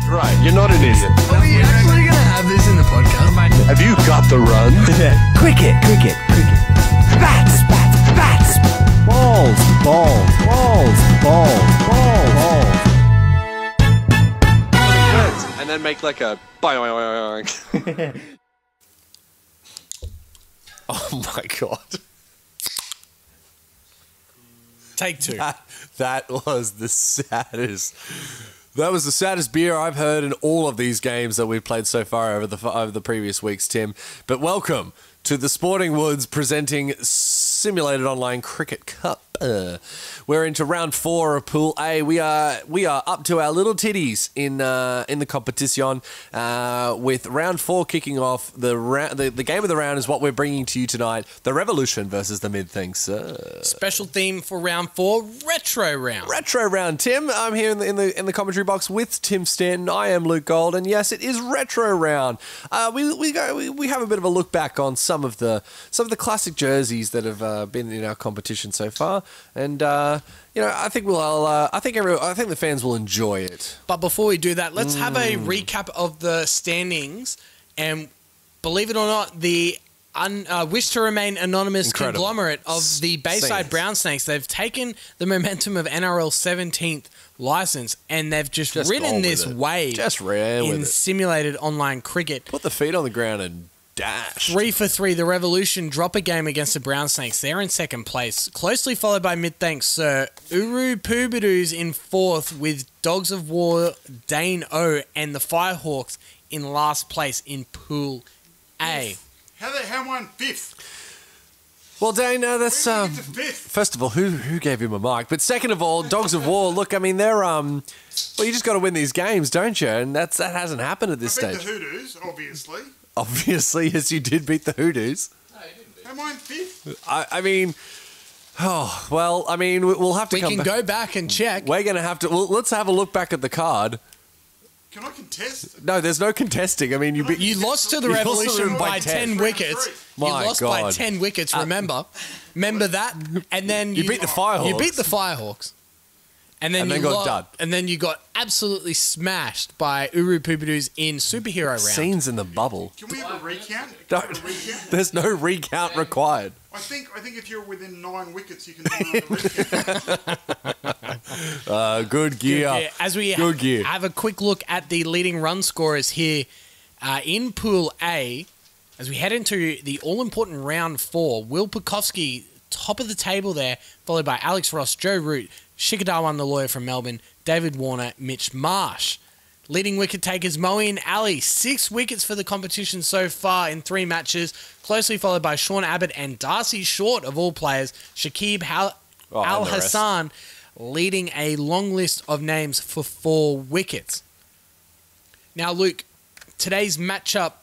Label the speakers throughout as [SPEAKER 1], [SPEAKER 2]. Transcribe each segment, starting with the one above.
[SPEAKER 1] Right, you're not an idiot.
[SPEAKER 2] Are we actually going to have this in the podcast?
[SPEAKER 1] Have you got the run?
[SPEAKER 3] Cricket. Bats. Balls.
[SPEAKER 1] And then make like a boing. Oh my god.
[SPEAKER 4] Take two.
[SPEAKER 5] That was the saddest. That was the saddest beer I've heard in all of these games that we've played so far over the previous weeks, Tim. But welcome to the Sporting Woods presenting Simulated Online Cricket Cup. We're into round 4 of Pool A. We are up to our little titties in the competition. With round 4 kicking off, the game of the round is what we're bringing to you tonight: the Revolution versus the Midthankssir.
[SPEAKER 4] Special theme for round 4: retro round.
[SPEAKER 5] Retro round, Tim. I'm here in the commentary box with Tim Stanton. I am Luke Gold, and yes, it is retro round. We have a bit of a look back on some of the classic jerseys that have been in our competition so far, and I think I think the fans will enjoy it.
[SPEAKER 4] But before we do that, let's have a recap of the standings. And believe it or not, the wish to remain anonymous conglomerate of the Bayside Brown Snakes, they've taken the momentum of NRL 17th license and they've just ridden this wave in simulated online cricket.
[SPEAKER 5] Put the feet on the ground and dash.
[SPEAKER 4] 3 for 3, the Revolution drop a game against the Brown Snakes. They're in second place, closely followed by Midthankssir. Uru Poobadoos in fourth, with Dogs of War, Dane O, and the Firehawks in last place in Pool A.
[SPEAKER 6] How am I in fifth?
[SPEAKER 5] Well, Dane, that's
[SPEAKER 6] Where did you get to fifth?
[SPEAKER 5] first of all, who gave him a mic? But second of all, Dogs of War. Look, I mean, they're well, you just got to win these games, don't you? And that hasn't happened at this
[SPEAKER 6] I beat
[SPEAKER 5] stage.
[SPEAKER 6] the Hoodoos, obviously.
[SPEAKER 5] Obviously, yes, you did beat the Hoodoos.
[SPEAKER 6] No, you didn't beat them. Am I in fifth?
[SPEAKER 5] I mean, we'll have to
[SPEAKER 4] We can go back and check.
[SPEAKER 5] We're going to have to. Well, let's have a look back at the card.
[SPEAKER 6] Can I contest?
[SPEAKER 5] No, there's no contesting. I mean, you
[SPEAKER 4] lost to the Revolution by 10 wickets. You lost by 10 wickets, remember. Remember that? And then
[SPEAKER 5] you beat the Firehawks.
[SPEAKER 4] You beat the Firehawks. And then you
[SPEAKER 5] got done.
[SPEAKER 4] And then you got absolutely smashed by Uru Poobadoos in Superhero round.
[SPEAKER 5] Scenes in the bubble.
[SPEAKER 6] Can we have a recount?
[SPEAKER 5] There's no recount required.
[SPEAKER 6] I think if you're within 9 wickets, you can do another recount.
[SPEAKER 5] Good gear.
[SPEAKER 4] Yeah, as we have a quick look at the leading run scorers here in Pool A, as we head into the all-important round 4, Will Pukowski, top of the table there, followed by Alex Ross, Joe Root, Shikadawan, the lawyer from Melbourne, David Warner, Mitch Marsh. Leading wicket takers, Moeen Ali, 6 wickets for the competition so far in 3 matches, closely followed by Sean Abbott and Darcy Short, of all players, Shakib Al-Hassan, leading a long list of names for 4 wickets. Now, Luke, today's matchup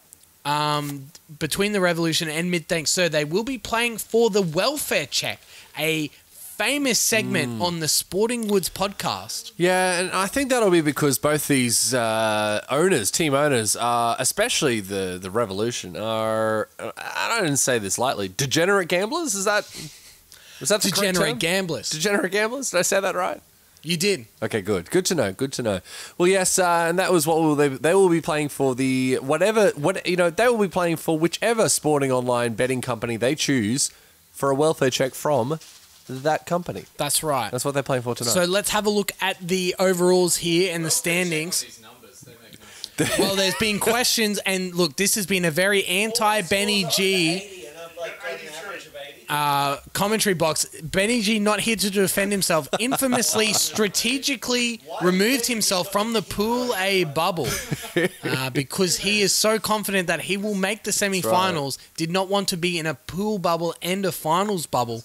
[SPEAKER 4] between the Revolution and Midthankssir, they will be playing for the welfare check, a famous segment on the Sporting Woods podcast.
[SPEAKER 5] Yeah, and I think that'll be because both these team owners, especially the Revolution, are, I don't say this lightly, degenerate gamblers? Was that the
[SPEAKER 4] Degenerate gamblers.
[SPEAKER 5] Degenerate gamblers? Did I say that right?
[SPEAKER 4] You did.
[SPEAKER 5] Okay, good. Good to know. Well, yes, and that was what they will be playing for they will be playing for whichever sporting online betting company they choose for a welfare check from that company.
[SPEAKER 4] That's right.
[SPEAKER 5] That's what they're playing for tonight.
[SPEAKER 4] So let's have a look at the overalls here and the standings. Well, there's been questions, and look, this has been a very anti-Benny G commentary box. Benny G, not here to defend himself, infamously strategically removed himself from the Pool A bubble because he is so confident that he will make the semi-finals, did not want to be in a pool bubble and a finals bubble,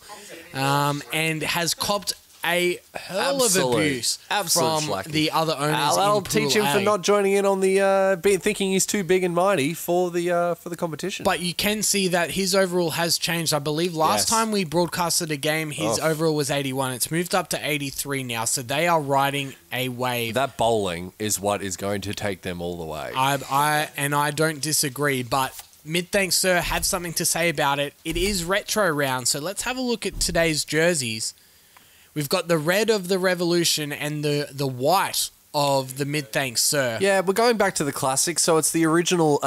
[SPEAKER 4] and has copped a hell of abuse from the other owners.
[SPEAKER 5] I'll teach him for not joining in on the thinking he's too big and mighty for the competition.
[SPEAKER 4] But you can see that his overall has changed. I believe last time we broadcasted a game, his overall was 81. It's moved up to 83 now, so they are riding a wave.
[SPEAKER 5] That bowling is what is going to take them all the way.
[SPEAKER 4] I don't disagree, but Midthankssir have something to say about it. It is retro round, so let's have a look at today's jerseys. We've got the red of the Revolution and the white of the Midthankssir.
[SPEAKER 5] Yeah, we're going back to the classic, so it's the original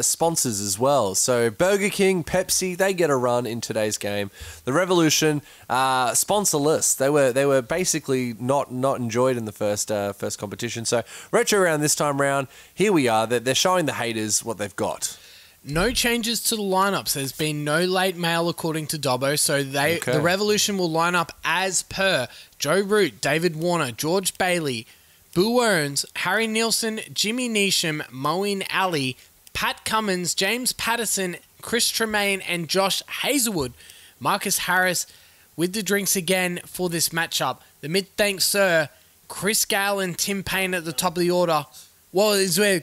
[SPEAKER 5] sponsors as well. So Burger King, Pepsi, they get a run in today's game. The Revolution, sponsorless. They were basically not enjoyed in the first competition. So retro round this time round, here we are. They're showing the haters what they've got.
[SPEAKER 4] No changes to the lineups. There's been no late mail according to Dobbo, so the Revolution will line up as per Joe Root, David Warner, George Bailey, Boo Earns, Harry Nielsen, Jimmy Neesham, Moeen Ali, Pat Cummins, James Patterson, Chris Tremaine, and Josh Hazelwood. Marcus Harris with the drinks again for this matchup. The Midthankssir, Chris Gale and Tim Payne at the top of the order. Well, is where...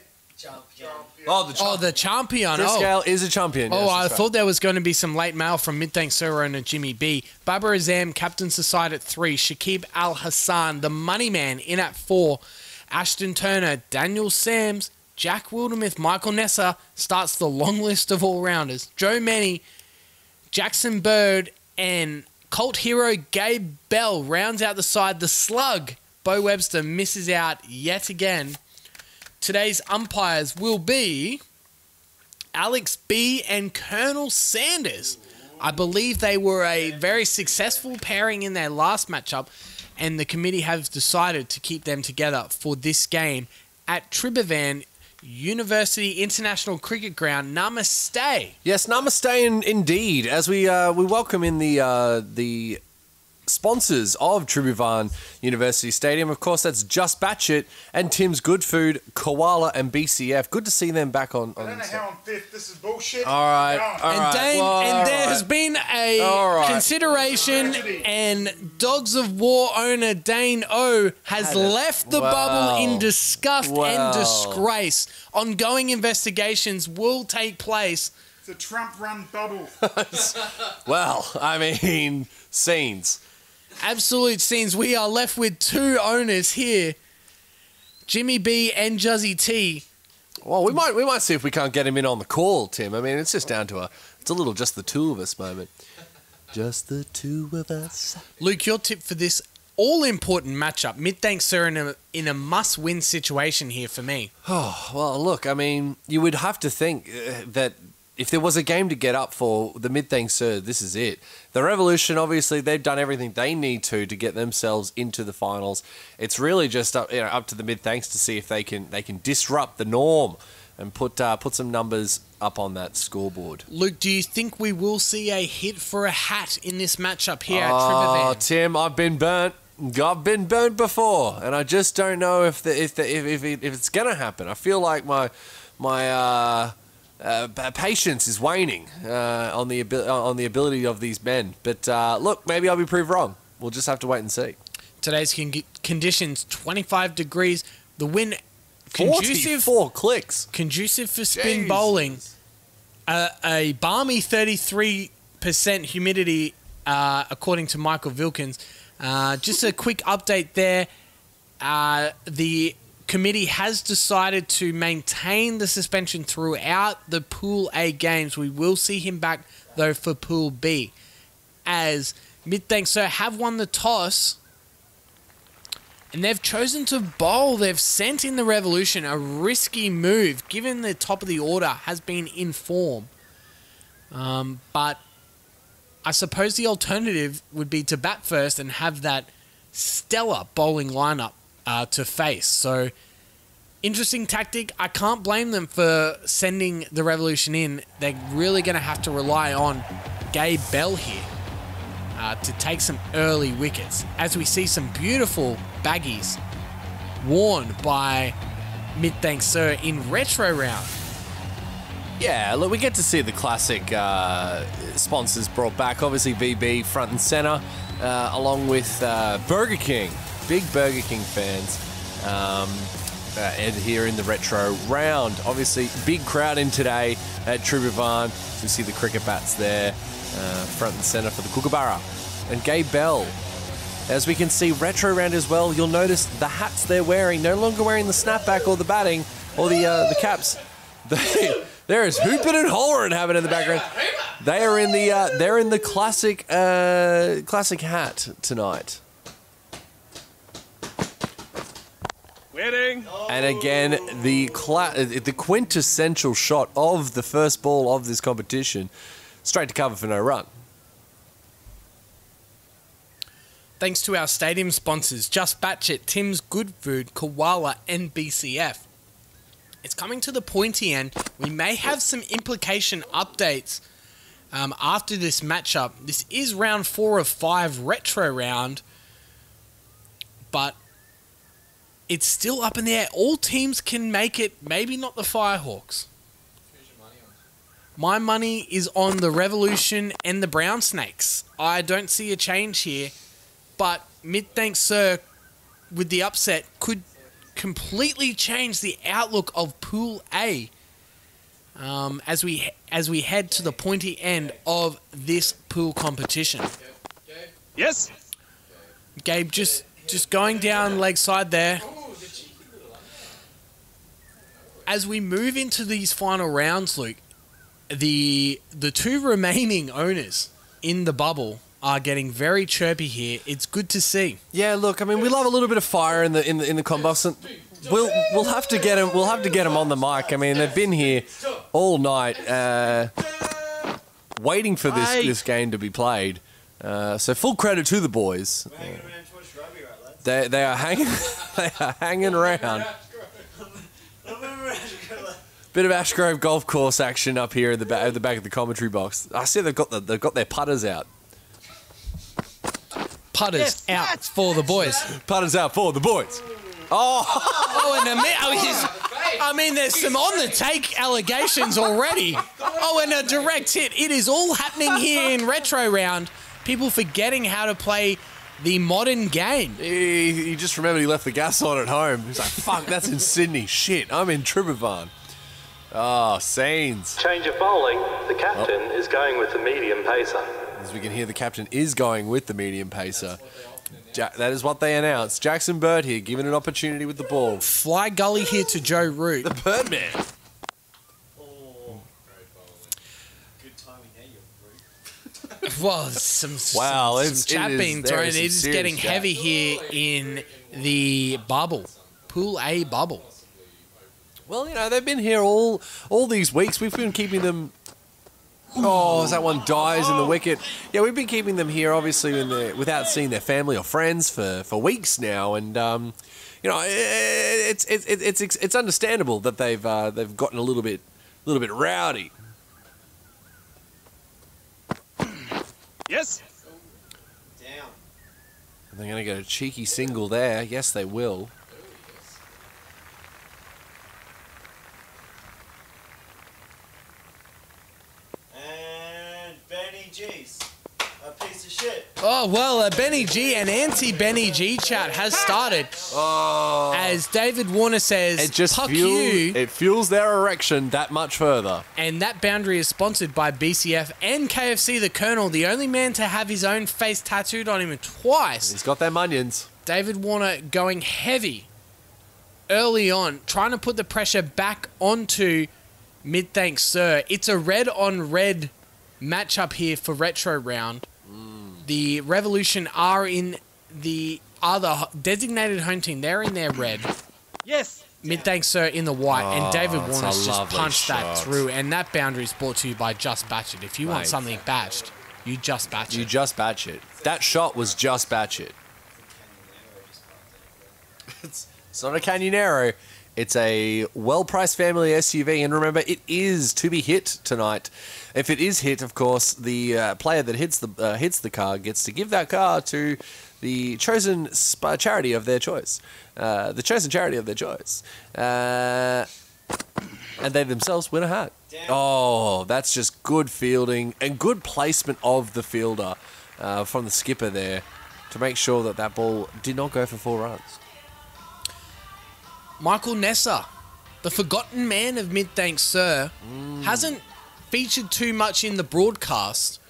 [SPEAKER 4] the champion.
[SPEAKER 5] Chris Gale is a champion.
[SPEAKER 4] Oh,
[SPEAKER 5] yes,
[SPEAKER 4] I
[SPEAKER 5] that's
[SPEAKER 4] thought there was going to be some late mail from Midthankssir owner Jimmy B. Baba Azam captains the side at 3. Shakib Al Hassan, the money man, in at 4. Ashton Turner, Daniel Sams, Jack Wildermuth, Michael Nessa starts the long list of all-rounders. Joe Manny, Jackson Bird, and cult hero Gabe Bell rounds out the side. The slug, Bo Webster, misses out yet again. Today's umpires will be Alex B. and Colonel Sanders. I believe they were a very successful pairing in their last matchup, and the committee has decided to keep them together for this game at Tribhuvan University International Cricket Ground. Namaste.
[SPEAKER 5] Yes, namaste indeed. As we welcome in the sponsors of Tribhuvan University Stadium. Of course, that's Just Batchet and Tim's Good Food, Koala and BCF. Good to see them back on.
[SPEAKER 6] I don't know how I'm fifth. This is bullshit.
[SPEAKER 5] All right.
[SPEAKER 4] There has been a consideration, and Dogs of War owner Dane O has left the bubble in disgust and disgrace. Ongoing investigations will take place.
[SPEAKER 6] It's a Trump-run bubble.
[SPEAKER 5] Well, I mean, scenes.
[SPEAKER 4] Absolute scenes. We are left with 2 owners here, Jimmy B and Juzzy T.
[SPEAKER 5] Well, we might see if we can't get him in on the call, Tim. I mean, it's just down to it's a little just the two of us moment. Just the two of us.
[SPEAKER 4] Luke, your tip for this all-important matchup, Midthankssir in a must-win situation here for me.
[SPEAKER 5] Oh, well, look, I mean, you would have to think that if there was a game to get up for the Midthankssir, this is it. The Revolution, obviously, they've done everything they need to get themselves into the finals. It's really just up to the Midthanks to see if they can disrupt the norm and put some numbers up on that scoreboard.
[SPEAKER 4] Luke, do you think we will see a hit for a hat in this matchup here at Tribhuvan?
[SPEAKER 5] Oh, Tim, I've been burnt. I've been burnt before, and I just don't know if it's gonna happen. I feel like my patience is waning on the ability of these men. But look, maybe I'll be proved wrong. We'll just have to wait and see.
[SPEAKER 4] Today's conditions, 25 degrees. The wind,
[SPEAKER 5] 44 clicks.
[SPEAKER 4] Conducive for spin bowling. A balmy 33% humidity, according to Michael Vilkins. Just a quick update there. The committee has decided to maintain the suspension throughout the Pool A games. We will see him back, though, for Pool B. As Midthankssir have won the toss, and they've chosen to bowl. They've sent in the Revolution, a risky move, given the top of the order has been in form. But I suppose the alternative would be to bat first and have that stellar bowling lineup to face. So, interesting tactic. I can't blame them for sending the Revolution in. They're really going to have to rely on Gabe Bell here to take some early wickets, as we see some beautiful baggies worn by Midthankssir in retro round.
[SPEAKER 5] Yeah, look, we get to see the classic sponsors brought back. Obviously, VB front and center, along with Burger King. Big Burger King fans. Ed here in the retro round. Obviously, big crowd in today at Tribhuvan. You see the cricket bats there, front and center for the Kookaburra. And Gabe Bell. As we can see, retro round as well. You'll notice the hats they're wearing, no longer wearing the snapback or the batting or the caps. There is hooping and hollering happening in the background. They are in the classic hat tonight. And again, the quintessential shot of the first ball of this competition, straight to cover for no run.
[SPEAKER 4] Thanks to our stadium sponsors, Just Batchet, Tim's Good Food, Koala, and BCF. It's coming to the pointy end. We may have some implication updates after this matchup. This is round 4 of 5 retro round, but it's still up in the air. All teams can make it, maybe not the Firehawks. My money is on the Revolution and the Brown Snakes. I don't see a change here, but Midthankssir with the upset could completely change the outlook of Pool A as we head to the pointy end of this pool competition.
[SPEAKER 1] Yes.
[SPEAKER 4] Gabe just going down leg side there. As we move into these final rounds, Luke, the two remaining owners in the bubble are getting very chirpy here. It's good to see.
[SPEAKER 5] Yeah, look, I mean, we love a little bit of fire in the combos. We'll have to get them. We'll have to get them on the mic. I mean, they've been here all night, waiting for this game to be played. So full credit to the boys. They are hanging around. Bit of Ashgrove golf course action up here at the back of the commentary box. I see they've got their putters out.
[SPEAKER 4] Putters out for the boys.
[SPEAKER 5] Putters out for the boys.
[SPEAKER 4] I mean, there's some on the take allegations already. Oh, and a direct hit. It is all happening here in retro round. People forgetting how to play the modern game.
[SPEAKER 5] He just remembered he left the gas on at home. He's like, fuck, that's in Sydney. Shit, I'm in Tribhuvan. Oh, scenes.
[SPEAKER 7] Change of bowling. The captain is going with the medium pacer.
[SPEAKER 5] As we can hear, the captain is going with the medium pacer. That is what they announced. Jackson Bird here, given an opportunity with the ball.
[SPEAKER 4] Fly gully here to Joe Root.
[SPEAKER 5] The Birdman.
[SPEAKER 4] Well, some chat being thrown. It is getting heavy here in the bubble. Pool A bubble.
[SPEAKER 5] Well, you know, they've been here all these weeks. We've been keeping them... Oh, as that one dies in the wicket. Yeah, we've been keeping them here, obviously, without seeing their family or friends for weeks now. And, you know, it's understandable that they've gotten a little bit rowdy.
[SPEAKER 1] Yes.
[SPEAKER 7] Down.
[SPEAKER 5] They're going to get a cheeky single there. Yes, they will.
[SPEAKER 7] And Benny G's a piece of shit.
[SPEAKER 4] Oh, well, a Benny G and anti-Benny G chat has started.
[SPEAKER 5] Oh.
[SPEAKER 4] As David Warner says,
[SPEAKER 5] It just
[SPEAKER 4] "Fuck you."
[SPEAKER 5] It fuels their erection that much further.
[SPEAKER 4] And that boundary is sponsored by BCF and KFC the Colonel, the only man to have his own face tattooed on him twice.
[SPEAKER 5] He's got their munions.
[SPEAKER 4] David Warner going heavy early on, trying to put the pressure back onto Midthankssir. It's a red-on-red matchup here for retro round. The Revolution are in the other designated home team. They're in their red.
[SPEAKER 1] Yes.
[SPEAKER 4] Midthankssir in the white, and David
[SPEAKER 5] it's
[SPEAKER 4] Warner's
[SPEAKER 5] a
[SPEAKER 4] just
[SPEAKER 5] lovely
[SPEAKER 4] punched that
[SPEAKER 5] shot.
[SPEAKER 4] through. And that boundary is brought to you by Just Batchet. If you want
[SPEAKER 5] Mate.
[SPEAKER 4] something batched, you just batch
[SPEAKER 5] You
[SPEAKER 4] it.
[SPEAKER 5] just batch it. That shot was just batch it. It's not a Canyonero. It's a well-priced family SUV, and remember, it is to be hit tonight. If it is hit, of course, the player that hits the car gets to give that car to the chosen charity of their choice. And they themselves win a hat. Oh, that's just good fielding and good placement of the fielder from the skipper there to make sure that that ball did not go for 4 runs.
[SPEAKER 4] Michael Nesser, the forgotten man of Midthankssir, hasn't featured too much in the broadcast,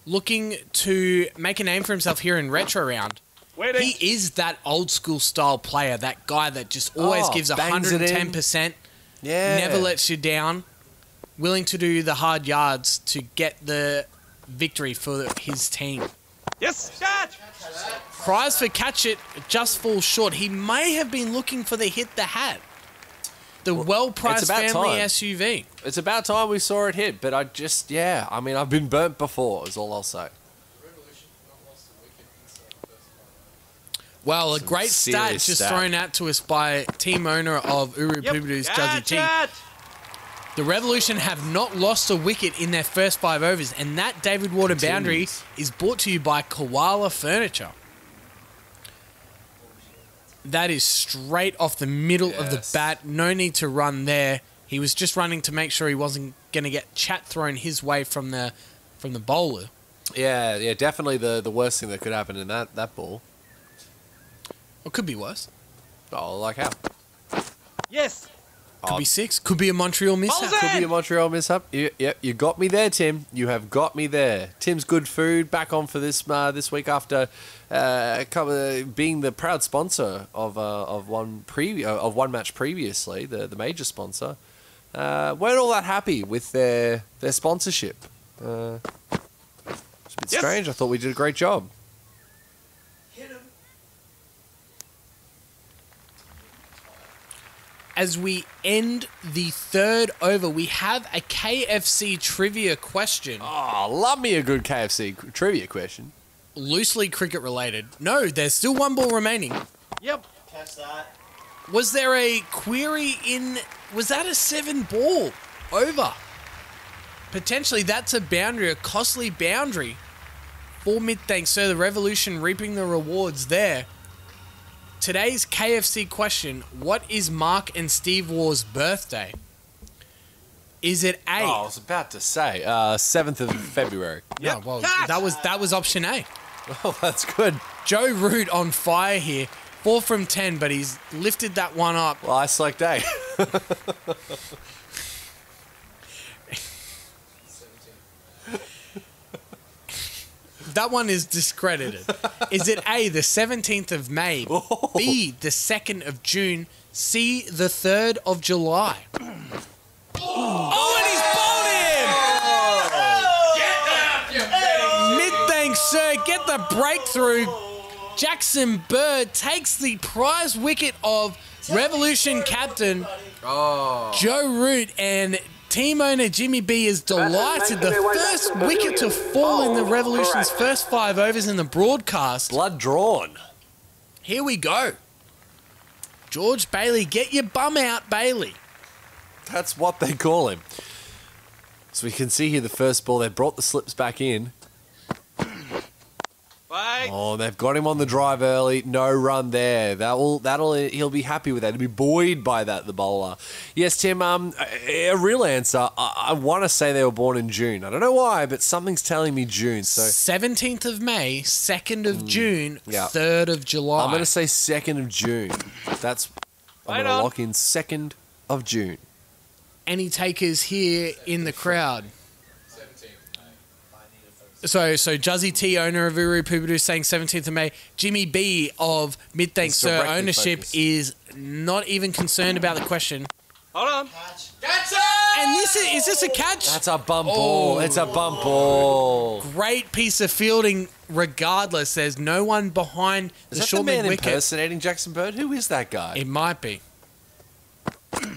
[SPEAKER 4] looking to make a name for himself here in retro round. He is that old school style player, that guy that just always gives
[SPEAKER 5] bangs it in.
[SPEAKER 4] 110%,
[SPEAKER 5] Yeah.
[SPEAKER 4] never lets you down, willing to do the hard yards to get the victory for his team.
[SPEAKER 1] Yes. Catch.
[SPEAKER 4] Cries for catch it, just falls short. He may have been looking for the hit the hat. The well-priced
[SPEAKER 5] it's about
[SPEAKER 4] family
[SPEAKER 5] time.
[SPEAKER 4] SUV.
[SPEAKER 5] It's about time we saw it hit, but I mean, I've been burnt before, is all I'll say.
[SPEAKER 4] Well, a great stat
[SPEAKER 5] serious
[SPEAKER 4] just
[SPEAKER 5] stat.
[SPEAKER 4] thrown out to us by team owner of Uru Pubudu's Juzzy T.
[SPEAKER 1] Catch.
[SPEAKER 4] The Revolution have not lost a wicket in their first 5 overs, and that David Water boundary is brought to you by Koala Furniture. That is straight off the middle of the
[SPEAKER 5] Yes.
[SPEAKER 4] bat. No need to run there. He was just running to make sure he wasn't going to get chat thrown his way from the bowler.
[SPEAKER 5] Yeah, definitely the worst thing that could happen in that ball.
[SPEAKER 4] It could be worse.
[SPEAKER 5] Oh, like how?
[SPEAKER 1] Yes.
[SPEAKER 4] Could be 6. Could be a Montreal mishap.
[SPEAKER 1] Balls
[SPEAKER 5] Could be a Montreal mishap. Yep, you got me there, Tim. You have got me there. Tim's Good Food back on for this week after being the proud sponsor of one match previously, the major sponsor. Weren't all that happy with their sponsorship. It's a bit
[SPEAKER 1] Yes.
[SPEAKER 5] strange. I thought we did a great job.
[SPEAKER 7] Hit him.
[SPEAKER 4] As we end the 3rd over, we have a KFC trivia question.
[SPEAKER 5] Oh, love me a good KFC trivia question.
[SPEAKER 4] Loosely cricket related. No, there's still 1 ball remaining.
[SPEAKER 1] Yep.
[SPEAKER 7] Catch that.
[SPEAKER 4] Was there a query in... Was that a 7 ball over? Potentially that's a boundary, a costly boundary for Midthankssir. The Revolution reaping the rewards there. Today's KFC question, what is Mark and Steve Waugh's birthday? Is it A?
[SPEAKER 5] Oh, I was about to say 7th of February.
[SPEAKER 4] Yeah, well, that was option A.
[SPEAKER 5] Oh, that's good.
[SPEAKER 4] Joe Root on fire here. 4 from 10, but he's lifted that one up.
[SPEAKER 5] Well, I select A.
[SPEAKER 4] That one is discredited. Is it A, the 17th of May, B, the 2nd of June, C, the 3rd of July? Oh, and he's bowled him! Midthankssir, get the breakthrough. Jackson Bird takes the prize wicket of Revolution captain Joe Root, and team owner Jimmy B is delighted. The first wicket to fall in the Revolution's first 5 overs in the broadcast.
[SPEAKER 5] Blood drawn.
[SPEAKER 4] Here we go. George Bailey, get your bum out, Bailey.
[SPEAKER 5] That's what they call him. So we can see here the first ball. They brought the slips back in.
[SPEAKER 1] Bye.
[SPEAKER 5] Oh, they've got him on the drive early. No run there. He'll be happy with that. He'll be buoyed by that, the bowler. Yes, Tim, a real answer. I want to say they were born in June. I don't know why, but something's telling me June. So
[SPEAKER 4] 17th of May, 2nd of June,
[SPEAKER 5] yeah.
[SPEAKER 4] 3rd of July.
[SPEAKER 5] I'm going to say 2nd of June. I'm going to lock in 2nd of June.
[SPEAKER 4] Any takers here in the crowd? So Juzzy T, owner of Uru Pubudu, saying 17th of May. Jimmy B of Midthankssir
[SPEAKER 5] directly
[SPEAKER 4] ownership
[SPEAKER 5] focused.
[SPEAKER 4] is not even concerned about the question.
[SPEAKER 1] Hold on.
[SPEAKER 4] And is this a catch?
[SPEAKER 5] That's a bump ball. It's a bump ball.
[SPEAKER 4] Great piece of fielding regardless. There's no one behind
[SPEAKER 5] Is
[SPEAKER 4] the
[SPEAKER 5] that
[SPEAKER 4] short
[SPEAKER 5] the man
[SPEAKER 4] mid wicket.
[SPEAKER 5] impersonating Jackson Bird? Who is that guy?
[SPEAKER 4] It might be.
[SPEAKER 1] Bowler.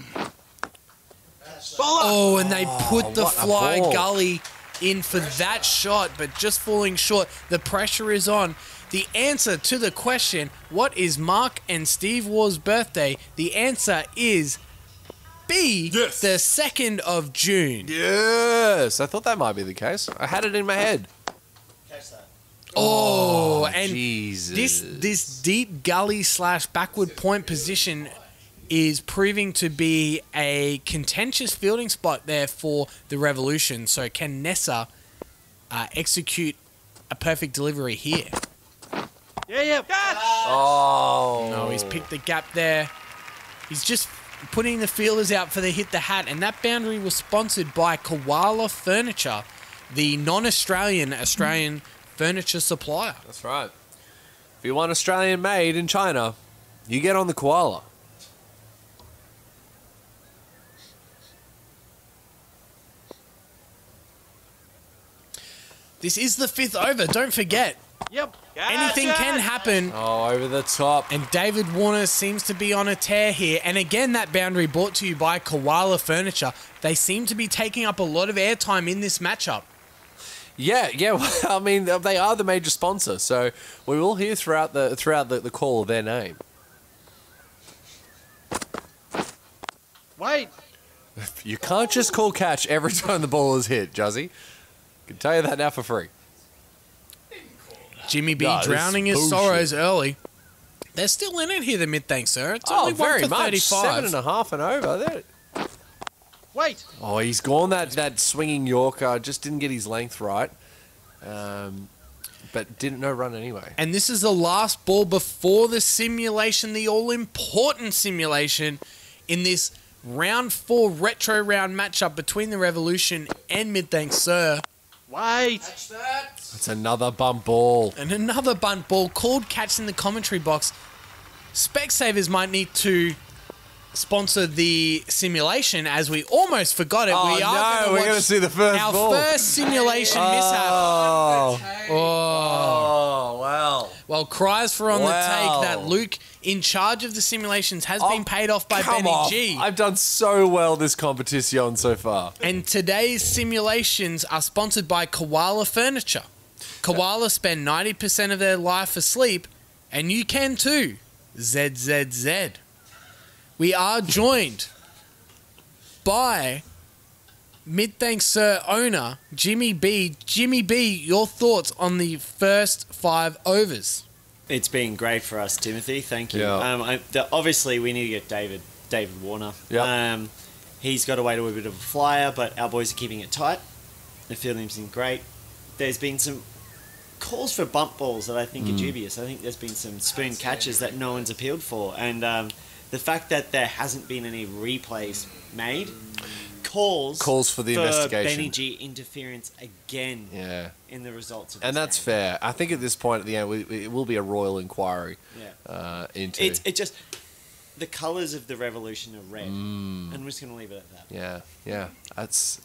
[SPEAKER 4] Oh, and they put the
[SPEAKER 5] what a
[SPEAKER 4] fly
[SPEAKER 5] ball.
[SPEAKER 4] gully in for that shot, but just falling short. The pressure is on. The answer to the question, what is Mark and Steve Waugh's birthday? The answer is B, the 2nd of June.
[SPEAKER 5] Yes, I thought that might be the case. I had it in my head.
[SPEAKER 7] Catch that.
[SPEAKER 4] Oh, and
[SPEAKER 5] Jesus.
[SPEAKER 4] this deep gully / backward point position is proving to be a contentious fielding spot there for the Revolution. So can Nessa execute a perfect delivery here?
[SPEAKER 1] Yeah. Catch.
[SPEAKER 5] Oh.
[SPEAKER 4] No, he's picked the gap there. He's just putting the fielders out for the hit the hat, and that boundary was sponsored by Koala Furniture, the non-Australian furniture supplier.
[SPEAKER 5] That's right. If you want Australian made in China, you get on the koala.
[SPEAKER 4] This is the 5th over. Don't forget,
[SPEAKER 1] Yep.
[SPEAKER 4] Anything can happen.
[SPEAKER 5] Oh, over the top.
[SPEAKER 4] And David Warner seems to be on a tear here. And again, that boundary brought to you by Koala Furniture. They seem to be taking up a lot of airtime in this matchup.
[SPEAKER 5] Yeah. Well, I mean, they are the major sponsor, so we will hear throughout the call their name.
[SPEAKER 1] Wait.
[SPEAKER 5] You can't just call catch every time the ball is hit, Juzzy. I can tell you that now for free.
[SPEAKER 4] Jimmy B
[SPEAKER 5] Nah, this
[SPEAKER 4] drowning his
[SPEAKER 5] is
[SPEAKER 4] sorrows early. They're still in it here, the Midthankssir. It's only 1
[SPEAKER 5] very
[SPEAKER 4] for
[SPEAKER 5] much.
[SPEAKER 4] 35.
[SPEAKER 5] 7.5 and over there.
[SPEAKER 1] Wait.
[SPEAKER 5] Oh, he's gone that swinging Yorker. Just didn't get his length right. But didn't no run anyway.
[SPEAKER 4] And this is the last ball before the simulation, the all-important simulation in this round 4 retro round matchup between the Revolution and Midthankssir.
[SPEAKER 1] Wait.
[SPEAKER 5] It's another bump ball.
[SPEAKER 4] And another bunt ball called catch in the commentary box. Specsavers might need to sponsor the simulation, as we almost forgot it.
[SPEAKER 5] Oh, we're going to see the first
[SPEAKER 4] our
[SPEAKER 5] ball.
[SPEAKER 4] first simulation mishap.
[SPEAKER 5] Oh, wow.
[SPEAKER 4] Well, cries for on
[SPEAKER 5] Wow.
[SPEAKER 4] the take that Luke, in charge of the simulations, has been paid off by
[SPEAKER 5] Come
[SPEAKER 4] Benny
[SPEAKER 5] off.
[SPEAKER 4] G.
[SPEAKER 5] I've done so well this competition so far.
[SPEAKER 4] And today's simulations are sponsored by Koala Furniture. Koala spend 90% of their life asleep, and you can too. ZZZ. We are joined by Midthankssir owner Jimmy B. Jimmy B, your thoughts on the first 5 overs?
[SPEAKER 7] It's been great for us, Timothy. Thank you.
[SPEAKER 5] Yeah.
[SPEAKER 7] Obviously, we need to get David Warner.
[SPEAKER 5] Yep.
[SPEAKER 7] He's got away to a bit of a flyer, but our boys are keeping it tight. The fielding's been great. There's been some calls for bump balls that I think are dubious. I think there's been some spoon catches that no one's appealed for. And the fact that there hasn't been any replays made calls
[SPEAKER 5] for the investigation.
[SPEAKER 7] Benny G interference again in the results of this
[SPEAKER 5] And that's
[SPEAKER 7] game.
[SPEAKER 5] fair. I think at this point at the end, it will be a royal inquiry into...
[SPEAKER 7] It just... The colours of the Revolution are red. And we're just going to leave it at that.
[SPEAKER 5] Yeah. It's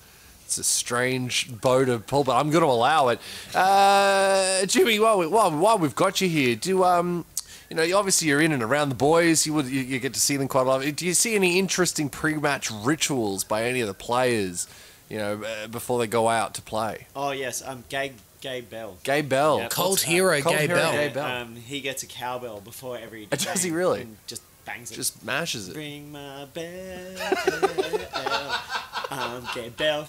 [SPEAKER 5] a strange bow to pull, but I'm going to allow it. Jimmy, while we've got you here, do obviously you're in and around the boys. You get to see them quite a lot. Do you see any interesting pre-match rituals by any of the players? Before they go out to play.
[SPEAKER 7] Oh, yes. Gabe Bell.
[SPEAKER 5] Gabe Bell.
[SPEAKER 7] Yeah,
[SPEAKER 4] Cold hero Gabe Bell.
[SPEAKER 5] Gabe Bell.
[SPEAKER 7] Yeah, he gets a cowbell before every
[SPEAKER 5] Does
[SPEAKER 7] game
[SPEAKER 5] he really?
[SPEAKER 7] and just bangs it.
[SPEAKER 5] Just mashes it.
[SPEAKER 7] Ring my bell. I'm Gabe Bell.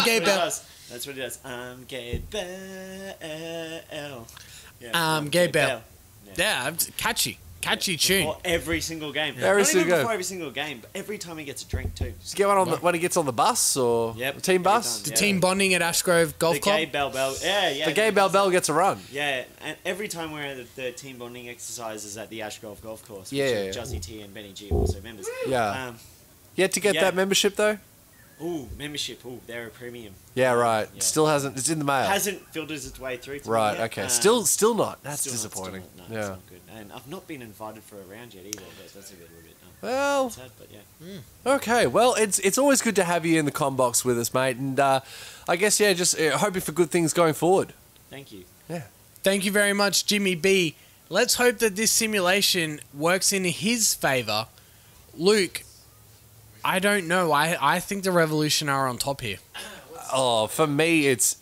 [SPEAKER 4] Gabe Bell.
[SPEAKER 7] That's what he does. I'm Gabe Bell.
[SPEAKER 4] Gabe Bell.
[SPEAKER 7] Yeah.
[SPEAKER 4] Yeah, catchy tune.
[SPEAKER 7] Before every single game.
[SPEAKER 5] Every
[SPEAKER 7] Not
[SPEAKER 5] single
[SPEAKER 7] even
[SPEAKER 5] game.
[SPEAKER 7] before every single game, but every time he gets a drink too.
[SPEAKER 5] Does he get one on when he gets on the bus or
[SPEAKER 7] Yep,
[SPEAKER 5] the team
[SPEAKER 7] every
[SPEAKER 5] bus?
[SPEAKER 7] time.
[SPEAKER 4] The team bonding at Ashgrove Golf
[SPEAKER 7] The
[SPEAKER 4] Club.
[SPEAKER 7] Gabe Bell. Yeah.
[SPEAKER 5] The Gabe Bell gets a run.
[SPEAKER 7] Yeah, and every time we're at the team bonding exercises at the Ashgrove Golf Course, which
[SPEAKER 5] Yeah.
[SPEAKER 7] Juzzy T and Benny G are also members.
[SPEAKER 5] Yeah. Yet to get
[SPEAKER 7] yeah.
[SPEAKER 5] that membership though?
[SPEAKER 7] Membership. They're a premium.
[SPEAKER 5] Yeah, right.
[SPEAKER 7] Yeah.
[SPEAKER 5] Still hasn't. It's in the mail.
[SPEAKER 7] Hasn't filtered its way through. To me
[SPEAKER 5] Right.
[SPEAKER 7] yet.
[SPEAKER 5] Okay. Still not. That's
[SPEAKER 7] Still not-
[SPEAKER 5] disappointing.
[SPEAKER 7] still not, no,
[SPEAKER 5] Yeah.
[SPEAKER 7] it's not good. And I've not been invited for a round yet either. That's a little bit
[SPEAKER 5] Well.
[SPEAKER 7] sad, but yeah.
[SPEAKER 5] Okay. Well, it's always good to have you in the com box with us, mate. And I guess just hoping for good things going forward.
[SPEAKER 7] Thank you.
[SPEAKER 5] Yeah.
[SPEAKER 4] Thank you very much, Jimmy B. Let's hope that this simulation works in his favour. Luke, I don't know. I think the Revolution are on top here.
[SPEAKER 5] Oh, for me, it's.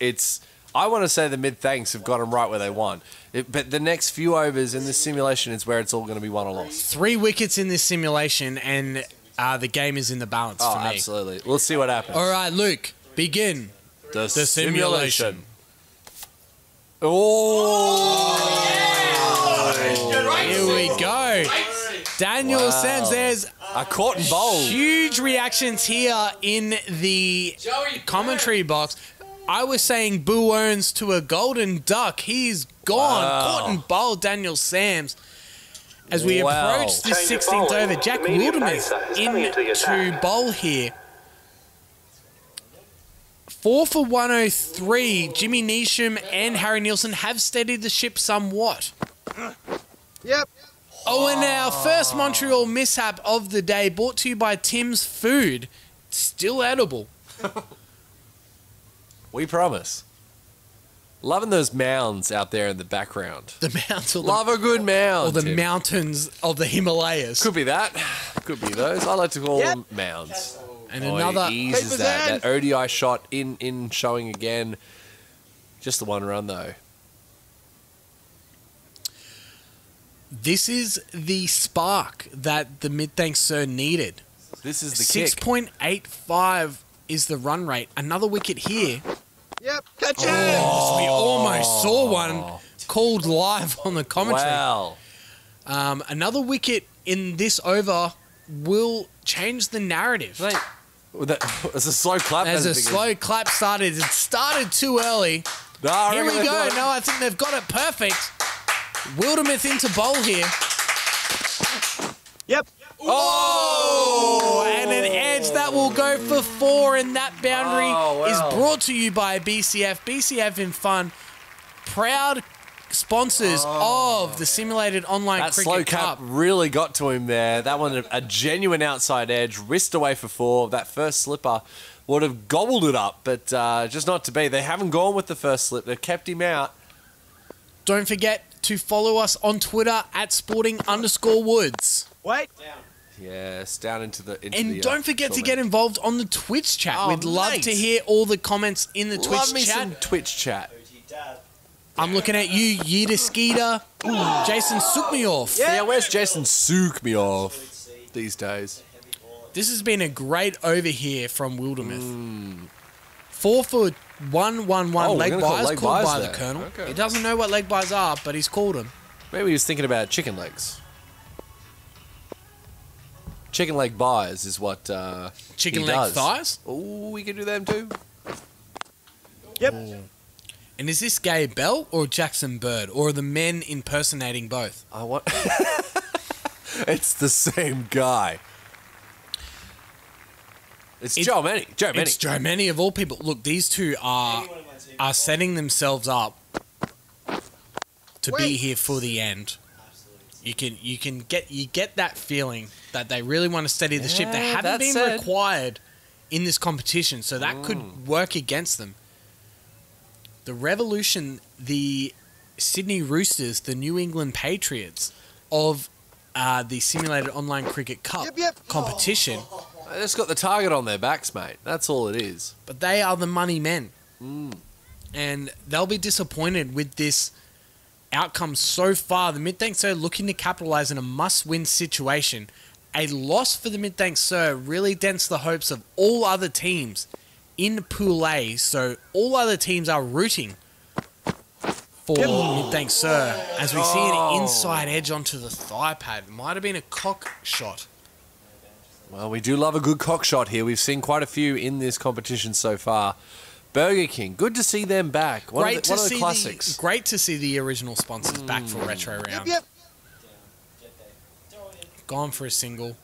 [SPEAKER 5] I want to say the Midthanks have got them right where they want. But the next few overs in this simulation is where it's all going to be won or lost.
[SPEAKER 4] 3 wickets in this simulation, and the game is in the balance
[SPEAKER 5] Oh,
[SPEAKER 4] for me.
[SPEAKER 5] absolutely. We'll see what happens.
[SPEAKER 4] All right, Luke, begin
[SPEAKER 5] The
[SPEAKER 4] simulation.
[SPEAKER 5] Oh!
[SPEAKER 4] Here we go. Daniel Sands, there's
[SPEAKER 5] A caught and bowled.
[SPEAKER 4] huge reactions here in the commentary box. I was saying Boo Earns to a golden duck. He's gone.
[SPEAKER 5] Wow.
[SPEAKER 4] Caught and bowled Daniel Sams. As we
[SPEAKER 5] Wow.
[SPEAKER 4] approach the 16th over, Jack Wildermuth into bowl here. 4 for 103. Jimmy Neesham and Harry Nielsen have steadied the ship somewhat.
[SPEAKER 1] Yep.
[SPEAKER 4] Oh, and our first Montreal mishap of the day, brought to you by Tim's Food. Still edible.
[SPEAKER 5] We promise. Loving those mounds out there in the background.
[SPEAKER 4] The mountains.
[SPEAKER 5] Love a good mound.
[SPEAKER 4] Or the
[SPEAKER 5] Tim.
[SPEAKER 4] mountains of the Himalayas.
[SPEAKER 5] Could be that. Could be those. I like to call them mounds.
[SPEAKER 4] And
[SPEAKER 5] Oh,
[SPEAKER 4] another.
[SPEAKER 5] he eases
[SPEAKER 1] Papers
[SPEAKER 5] that.
[SPEAKER 1] in.
[SPEAKER 5] That ODI shot in showing again. Just the one run though.
[SPEAKER 4] This is the spark that the Midthankssir needed.
[SPEAKER 5] This is the kick.
[SPEAKER 4] 6.85 is the run rate. Another wicket here.
[SPEAKER 1] Yep. Catch it.
[SPEAKER 4] We almost saw one called live on the commentary.
[SPEAKER 5] Wow.
[SPEAKER 4] Another wicket in this over will change the narrative.
[SPEAKER 5] Mate, it's a slow clap.
[SPEAKER 4] As a
[SPEAKER 5] hasn't it?
[SPEAKER 4] slow clap started, it started too early.
[SPEAKER 5] No, I
[SPEAKER 4] Here
[SPEAKER 5] reckon
[SPEAKER 4] we
[SPEAKER 5] they've
[SPEAKER 4] go.
[SPEAKER 5] got it.
[SPEAKER 4] No, I think they've got it perfect. Wildermuth into bowl here.
[SPEAKER 1] Yep.
[SPEAKER 4] Oh, and an edge that will go for 4, and that boundary
[SPEAKER 5] Oh, wow.
[SPEAKER 4] is brought to you by BCF. BCF in Fun, proud sponsors of the simulated online
[SPEAKER 5] That
[SPEAKER 4] cricket
[SPEAKER 5] slow cap
[SPEAKER 4] cup.
[SPEAKER 5] really got to him there. That one, a genuine outside edge, wrist away for 4. That first slipper would have gobbled it up, but just not to be. They haven't gone with the first slip. They've kept him out.
[SPEAKER 4] Don't forget to follow us on Twitter at sporting_woods.
[SPEAKER 1] Wait.
[SPEAKER 5] Yes, down into the.
[SPEAKER 4] And don't forget to get involved on the Twitch chat.
[SPEAKER 5] Oh,
[SPEAKER 4] We'd love
[SPEAKER 5] mate.
[SPEAKER 4] to hear all the comments in the
[SPEAKER 5] Love
[SPEAKER 4] Twitch
[SPEAKER 5] me
[SPEAKER 4] chat.
[SPEAKER 5] some Twitch chat.
[SPEAKER 4] I'm looking at you, Yida Skeeter, Jason Sukmioff.
[SPEAKER 5] Yeah, where's Jason Sook me off these days?
[SPEAKER 4] This has been a great over here from Wildermuth. 4 for 1-1-1
[SPEAKER 5] Oh, we're
[SPEAKER 4] leg
[SPEAKER 5] gonna call
[SPEAKER 4] buys
[SPEAKER 5] leg
[SPEAKER 4] called
[SPEAKER 5] buys
[SPEAKER 4] by
[SPEAKER 5] there.
[SPEAKER 4] the Colonel.
[SPEAKER 5] Okay.
[SPEAKER 4] He doesn't know what leg buys are, but he's called them.
[SPEAKER 5] Maybe he was thinking about chicken legs. Chicken leg buys is what
[SPEAKER 4] Chicken
[SPEAKER 5] he
[SPEAKER 4] leg
[SPEAKER 5] does.
[SPEAKER 4] thighs.
[SPEAKER 5] Oh, we can do them too.
[SPEAKER 1] Yep.
[SPEAKER 4] And is this Gabe Bell or Jackson Bird, or are the men impersonating both?
[SPEAKER 5] I want. It's the same guy. It's Joe Manny. Joe Manny.
[SPEAKER 4] It's Joe Manny of all people. Look, these two are setting themselves up to be
[SPEAKER 1] Wait.
[SPEAKER 4] here for the end. You get that feeling that they really want to steady the ship. They
[SPEAKER 5] Yeah,
[SPEAKER 4] haven't
[SPEAKER 5] that
[SPEAKER 4] been
[SPEAKER 5] said-
[SPEAKER 4] required in this competition, so that could work against them. The Revolution, the Sydney Roosters, the New England Patriots of the Simulated Online Cricket Cup
[SPEAKER 1] Yep.
[SPEAKER 4] competition,
[SPEAKER 5] They just got the target on their backs, mate. That's all it is.
[SPEAKER 4] but they are the money men. And they'll be disappointed with this outcome so far. The Midthankssir looking to capitalise in a must-win situation. A loss for the Midthankssir really dents the hopes of all other teams in Pool A, so all other teams are rooting for Midthankssir as we see an inside edge onto the thigh pad. Might have been a cock shot.
[SPEAKER 5] Well, we do love a good cock shot here. We've seen quite a few in this competition so far. Burger King, good to see them back. One of the classics.
[SPEAKER 4] Great to see the original sponsors back for Retro Round.
[SPEAKER 1] Yep.
[SPEAKER 4] Gone for a single.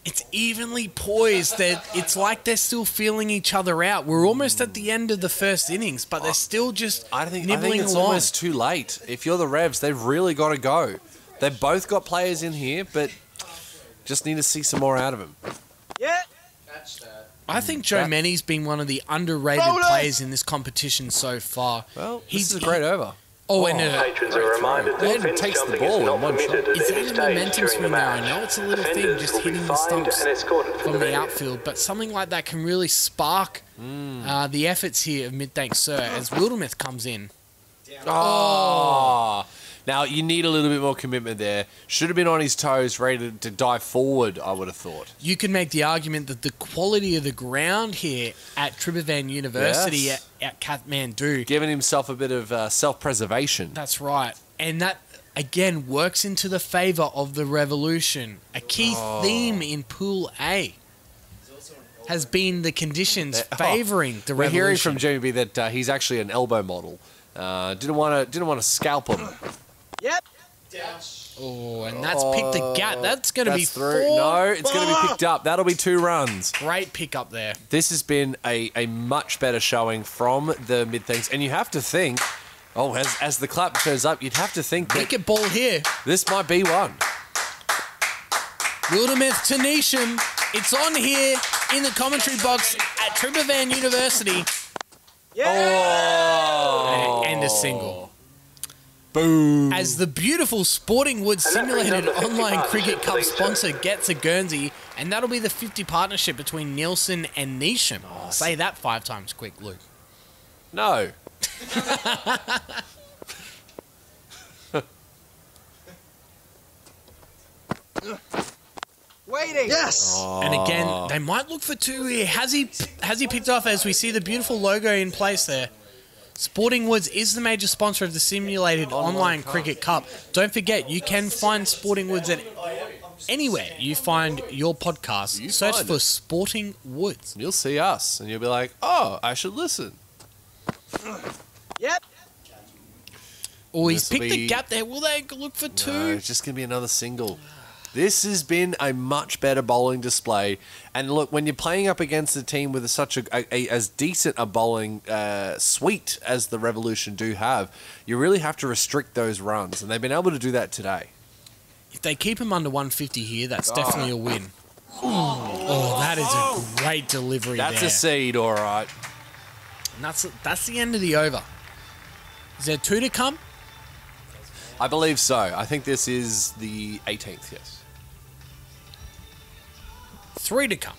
[SPEAKER 4] It's evenly poised. It's like they're still feeling each other out. We're almost at the end of the first innings, but they're still just
[SPEAKER 5] I think
[SPEAKER 4] nibbling
[SPEAKER 5] it's
[SPEAKER 4] along.
[SPEAKER 5] almost too late. If you're the Revs, they've really got to go. They've both got players in here, but just need to see some more out of them.
[SPEAKER 1] Yeah.
[SPEAKER 4] I think Joe Manny's been one of the underrated
[SPEAKER 1] Bowler!
[SPEAKER 4] players in this competition so far.
[SPEAKER 5] Well,
[SPEAKER 4] He's-
[SPEAKER 5] this is a great over.
[SPEAKER 4] And
[SPEAKER 8] Patrons are reminded that
[SPEAKER 5] Ed
[SPEAKER 8] fin
[SPEAKER 5] takes the
[SPEAKER 8] jumping
[SPEAKER 5] ball
[SPEAKER 8] is
[SPEAKER 5] in
[SPEAKER 8] not
[SPEAKER 5] one shot.
[SPEAKER 8] permitted at
[SPEAKER 4] is
[SPEAKER 8] any
[SPEAKER 4] that a
[SPEAKER 8] stage
[SPEAKER 4] momentum
[SPEAKER 8] during the
[SPEAKER 4] swing there? I
[SPEAKER 8] match.
[SPEAKER 4] know it's a little thing,
[SPEAKER 8] Offenders
[SPEAKER 4] just
[SPEAKER 8] will be
[SPEAKER 4] hitting the
[SPEAKER 8] fined
[SPEAKER 4] stumps
[SPEAKER 8] and escorted
[SPEAKER 4] from
[SPEAKER 8] the
[SPEAKER 4] the
[SPEAKER 8] venue.
[SPEAKER 4] outfield, but something like that can really spark the efforts here of Midthankssir as Wildermuth comes in.
[SPEAKER 5] Oh. Now, you need a little bit more commitment there. Should have been on his toes, ready to dive forward, I would have thought.
[SPEAKER 4] You can make the argument that the quality of the ground here at Tribhuvan University
[SPEAKER 5] Yes.
[SPEAKER 4] at Kathmandu,
[SPEAKER 5] Giving himself a bit of self-preservation.
[SPEAKER 4] that's right. And that, again, works into the favour of the Revolution. A key theme in Pool A has been the conditions favouring the
[SPEAKER 5] We're
[SPEAKER 4] Revolution.
[SPEAKER 5] hearing from Jamie B that he's actually an elbow model. Didn't want to scalp him.
[SPEAKER 1] Yep.
[SPEAKER 4] Oh, and that's picked the gap. That's going to be
[SPEAKER 5] That's through.
[SPEAKER 4] 4.
[SPEAKER 5] No, it's going to be picked up. That'll be 2 runs.
[SPEAKER 4] Great pick up there.
[SPEAKER 5] This has been a much better showing from the Midthanks. And you have to think, as the clap shows up, you'd have to think that
[SPEAKER 4] Wicket ball here.
[SPEAKER 5] this might be one.
[SPEAKER 4] Wildermuth to Neesham. It's on here in the commentary box at Tribhuvan University.
[SPEAKER 1] Yeah.
[SPEAKER 4] and a single.
[SPEAKER 5] Boom.
[SPEAKER 4] As the beautiful Sporting Woods simulated online cricket cup sponsor gets a Guernsey, and that'll be the 50 partnership between Nielsen and Neesham. Say that 5 times quick, Luke.
[SPEAKER 5] No.
[SPEAKER 1] Waiting. Yes.
[SPEAKER 4] And again, they might look for 2 here. Has he picked off as we see the beautiful logo in place there? Sporting Woods is the major sponsor of the simulated online cricket cup. Don't forget, you can find Sporting Woods at anywhere you find your podcast. Search for Sporting Woods.
[SPEAKER 5] You'll see us, and you'll be like, oh, I should listen.
[SPEAKER 1] Yep.
[SPEAKER 4] Oh, he's
[SPEAKER 5] This'll
[SPEAKER 4] picked the
[SPEAKER 5] be-
[SPEAKER 4] gap there. Will they look for 2?
[SPEAKER 5] No, it's just going to be another single. This has been a much better bowling display. And look, when you're playing up against a team with such as decent a bowling suite as the Revolution do have, you really have to restrict those runs. And they've been able to do that today.
[SPEAKER 4] If they keep him under 150 here, that's definitely a win. Oh, that is a great delivery
[SPEAKER 5] That's
[SPEAKER 4] there.
[SPEAKER 5] a seed, all right.
[SPEAKER 4] And that's the end of the over. Is there 2 to come?
[SPEAKER 5] I believe so. I think this is the 18th, yes.
[SPEAKER 4] 3 to come.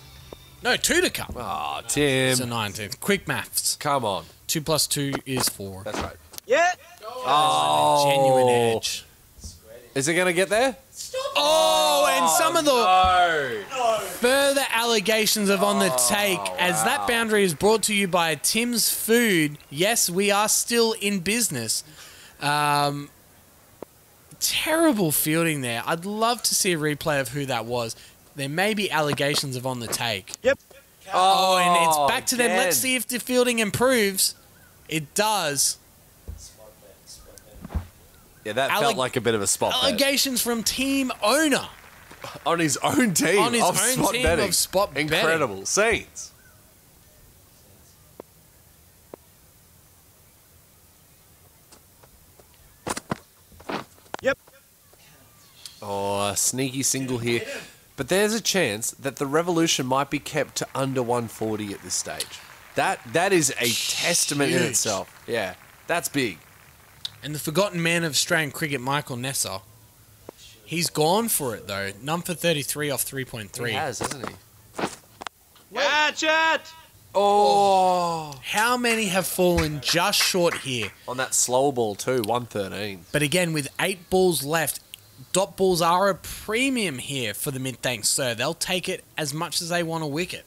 [SPEAKER 4] No, 2 to come.
[SPEAKER 5] Oh,
[SPEAKER 4] It's the
[SPEAKER 5] Tim.
[SPEAKER 4] 19th. Quick maths.
[SPEAKER 5] Come on.
[SPEAKER 4] 2 plus 2 is 4.
[SPEAKER 5] That's right.
[SPEAKER 1] Yeah.
[SPEAKER 5] Oh.
[SPEAKER 4] Genuine edge.
[SPEAKER 5] Is it going to get there?
[SPEAKER 4] Oh, and some of the further allegations of on the take as that boundary is brought to you by Tim's Food. Yes, we are still in business. Terrible fielding there. I'd love to see a replay of who that was. There may be allegations of on the take.
[SPEAKER 1] Yep.
[SPEAKER 4] Oh, and it's back to them.
[SPEAKER 5] again.
[SPEAKER 4] Let's see if the fielding improves. It does.
[SPEAKER 5] Yeah, that felt like a bit of a spot bet.
[SPEAKER 4] Allegations from team owner.
[SPEAKER 5] On his own team
[SPEAKER 4] On his
[SPEAKER 5] of
[SPEAKER 4] own
[SPEAKER 5] spot
[SPEAKER 4] team
[SPEAKER 5] betting.
[SPEAKER 4] of spot betting.
[SPEAKER 5] Incredible. Scenes.
[SPEAKER 1] Yep.
[SPEAKER 5] Oh, a sneaky single here. But there's a chance that the Revolution might be kept to under 140 at this stage. That is a testament in
[SPEAKER 4] Huge.
[SPEAKER 5] itself. Yeah, that's big.
[SPEAKER 4] And the forgotten man of Australian cricket, Michael Nessa. He's gone for it, though. None for 33 off 3.3.
[SPEAKER 5] He has, hasn't he?
[SPEAKER 1] Catch it.
[SPEAKER 5] Oh,
[SPEAKER 4] How many have fallen just short here?
[SPEAKER 5] on that slower ball too, 113.
[SPEAKER 4] But again, with 8 balls left, dot balls are a premium here for the Midthankssir. They'll take it as much as they want a wicket.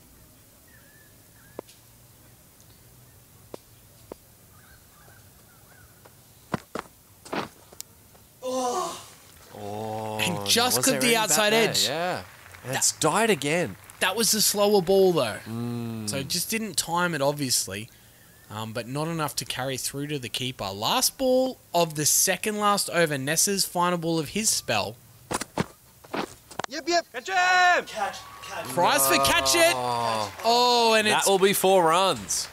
[SPEAKER 5] Oh,
[SPEAKER 4] And just
[SPEAKER 5] was
[SPEAKER 4] clipped
[SPEAKER 5] there
[SPEAKER 4] the
[SPEAKER 5] any
[SPEAKER 4] outside
[SPEAKER 5] bat there?
[SPEAKER 4] edge.
[SPEAKER 5] Yeah, and it's died again.
[SPEAKER 4] That was the slower ball, though. So it just didn't time it, obviously. But not enough to carry through to the keeper. Last ball of the second last over. Nessa's final ball of his spell.
[SPEAKER 1] Yep. Catch him.
[SPEAKER 4] Cries for catch it. Oh, and
[SPEAKER 5] That
[SPEAKER 4] it's
[SPEAKER 5] will be 4 runs.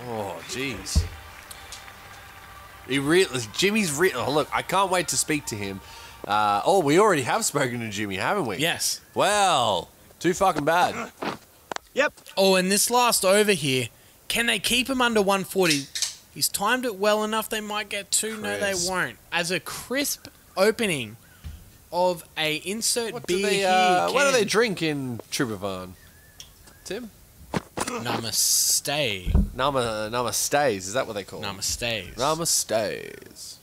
[SPEAKER 5] Oh, jeez. Jimmy's oh, look, I can't wait to speak to him. We already have spoken to Jimmy, haven't we?
[SPEAKER 4] yes.
[SPEAKER 5] Well, too fucking bad.
[SPEAKER 1] Yep.
[SPEAKER 4] Oh, and this last over here, can they keep him under 140? He's timed it well enough. They might get 2. No, they
[SPEAKER 5] Crisp.
[SPEAKER 4] won't. As a crisp opening of a insert
[SPEAKER 5] What
[SPEAKER 4] beer
[SPEAKER 5] do they?
[SPEAKER 4] here.
[SPEAKER 5] What do they drink in Tribhuvan? Tim?
[SPEAKER 4] Namaste.
[SPEAKER 5] Namastays. Is that what they call?
[SPEAKER 4] Namaste.
[SPEAKER 5] Namastays.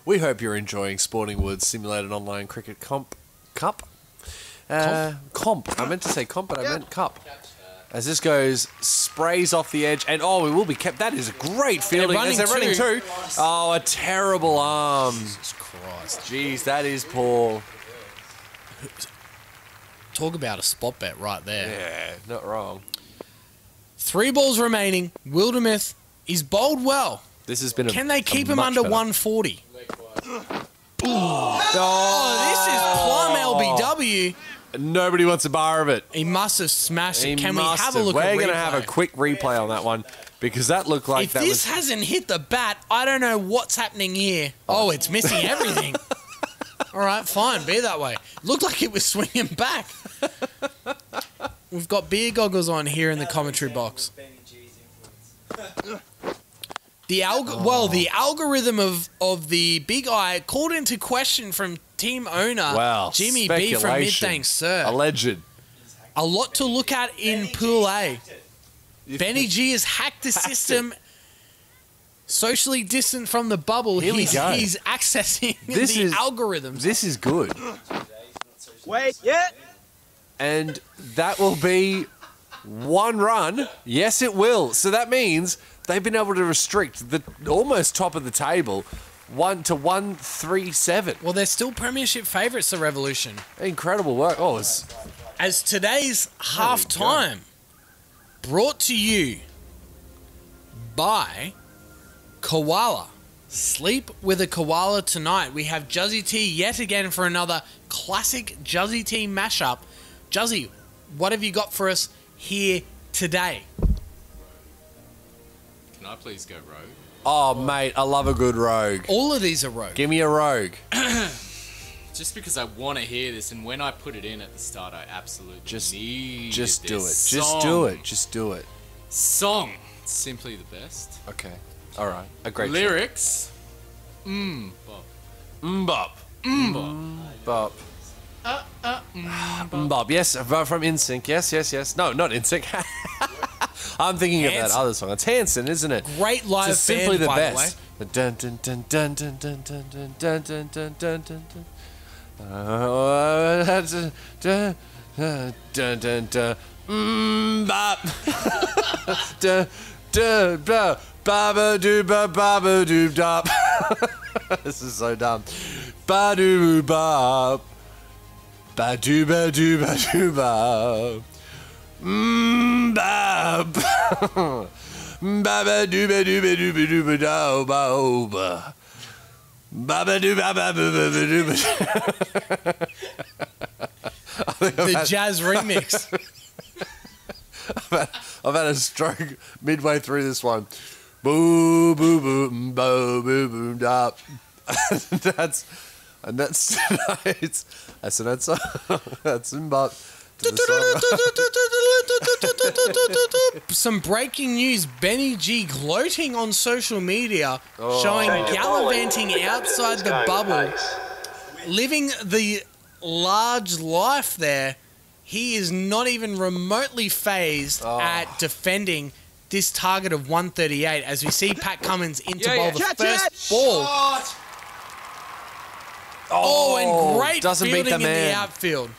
[SPEAKER 5] We hope you're enjoying Sporting Woods Simulated Online Cricket Cup. Comp. I meant to say comp, but I meant cup. As this goes, sprays off the edge, and we will be kept. That is a great fielding.
[SPEAKER 4] running
[SPEAKER 5] As they're running
[SPEAKER 4] too.
[SPEAKER 5] too. Oh, a terrible arm.
[SPEAKER 4] Jesus Christ.
[SPEAKER 5] Jeez, that is poor.
[SPEAKER 4] Talk about a spot bet right there.
[SPEAKER 5] Yeah, not wrong.
[SPEAKER 4] 3 balls remaining. Wildermuth is bowled well.
[SPEAKER 5] This has been
[SPEAKER 4] Can they keep him under 140? Oh, this is plum LBW.
[SPEAKER 5] Nobody wants a bar of it.
[SPEAKER 4] He must have smashed
[SPEAKER 5] He
[SPEAKER 4] it. Can we
[SPEAKER 5] must
[SPEAKER 4] have a look
[SPEAKER 5] We're
[SPEAKER 4] at
[SPEAKER 5] going to
[SPEAKER 4] replay?
[SPEAKER 5] have a quick replay on that one because that looked like
[SPEAKER 4] If
[SPEAKER 5] that
[SPEAKER 4] this
[SPEAKER 5] was.
[SPEAKER 4] hasn't hit the bat, I don't know what's happening here. Oh, it's missing everything. All right, fine. Be that way. Looked like it was swinging back. We've got beer goggles on here in the commentary box. The algorithm of the Big Eye called into question from team owner
[SPEAKER 5] Wow.
[SPEAKER 4] Jimmy B from Midthankssir.
[SPEAKER 5] Alleged.
[SPEAKER 4] A lot to look at in Pool A. Benny G has hacked the system. Socially distant from the bubble.
[SPEAKER 5] Here we go.
[SPEAKER 4] He's accessing algorithms.
[SPEAKER 5] This is good.
[SPEAKER 1] Wait, yeah.
[SPEAKER 5] And that will be 1 run. Yes, it will. So that means they've been able to restrict the almost top of the table 1-1-3-7.
[SPEAKER 4] Well, they're still premiership favourites, the Revolution.
[SPEAKER 5] Incredible work. Oh,
[SPEAKER 4] As today's half-time brought to you by Koala. Sleep with a koala tonight. We have Juzzy T yet again for another classic Juzzy T mashup. Juzzy, what have you got for us here today?
[SPEAKER 8] Can I please go rogue?
[SPEAKER 5] oh, mate, I love a good rogue.
[SPEAKER 4] All of these are rogue.
[SPEAKER 5] Give me a rogue.
[SPEAKER 8] Just because I want to hear this, and when I put it in at the start, I absolutely need
[SPEAKER 5] Just do it.
[SPEAKER 8] this
[SPEAKER 5] Just
[SPEAKER 8] song.
[SPEAKER 5] do it. Just do it.
[SPEAKER 8] Song. Simply the best.
[SPEAKER 5] Okay. All right. A great
[SPEAKER 8] Lyrics. Bop.
[SPEAKER 5] Mbop.
[SPEAKER 8] Bop.
[SPEAKER 5] Mbop. Mbop. Yes, from NSYNC. Yes. No, not NSYNC. I'm thinking of that
[SPEAKER 4] Hanson.
[SPEAKER 5] other song. It's Hanson, isn't it?
[SPEAKER 4] Great live
[SPEAKER 5] Just
[SPEAKER 4] band,
[SPEAKER 5] simply the
[SPEAKER 4] by
[SPEAKER 5] best.
[SPEAKER 4] the way.
[SPEAKER 5] Dun dun dun dun dun dun dun dun dun dun dun dun dun. Dun dun dun dun. Bop. Dun dun ba ba doo ba doo dop. This is so dumb. Ba doo bop. Ba doo ba doo bop. Bop. Ba ba doo ba doo ba doo ba doo ba do ba ba. Ba ba doo ba ba ba ba doo ba.
[SPEAKER 4] The jazz remix.
[SPEAKER 5] I've had a stroke midway through this one. Boo boo boo boo boo boo dop. That's tonight's. That's tonight's song. That's Mbop.
[SPEAKER 4] Some breaking news. Benny G gloating on social media, showing gallivanting outside the bubble, living the large life there. He is not even remotely phased at defending this target of 138 as we see Pat Cummins into bowl the first ball. Oh, and great
[SPEAKER 5] doesn't beat
[SPEAKER 4] fielding
[SPEAKER 5] the
[SPEAKER 4] in the
[SPEAKER 5] man.
[SPEAKER 4] outfield.